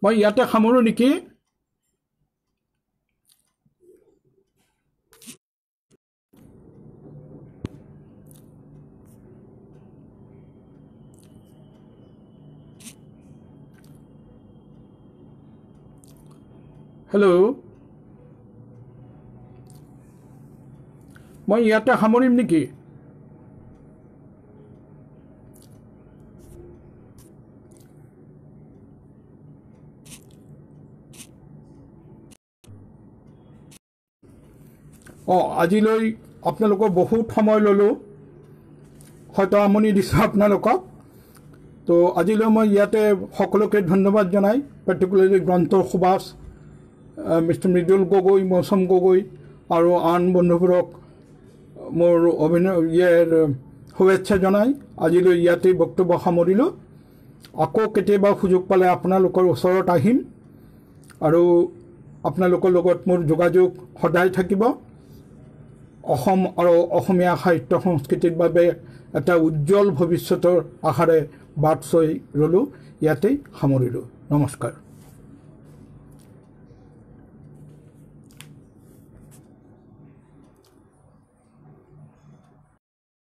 মই ইয়াতে সামৰো নেকি হেল্ল' মই ইয়াতে সামৰিম নেকি আজিলৈ আপোনালোকক বহুত সময় ল'লোঁ হয়তো আমনি দিছোঁ আপোনালোকক তো আজিলৈ মই ইয়াতে সকলোকে ধন্যবাদ জনাই পাৰ্টিকুলাৰলি গ্ৰন্থৰ সুবাস মিষ্টাৰ মৃদুল গগৈ মৌচম গগৈ আৰু আন বন্ধুবোৰক মোৰ শুভেচ্ছা জনাই আজিলৈ ইয়াতেই বক্তব্য সামৰিলোঁ আকৌ কেতিয়াবা সুযোগ পালে আপোনালোকৰ ওচৰত আহিম আৰু আপোনালোকৰ লগত মোৰ যোগাযোগ সদায় থাকিব অসম আৰু অসমীয়া সাহিত্য সংস্কৃতিৰ বাবে এটা উজ্জ্বল ভৱিষ্যতৰ আশাৰে বাট চৈ ৰ'লোঁ ইয়াতেই সামৰিলোঁ নমস্কাৰ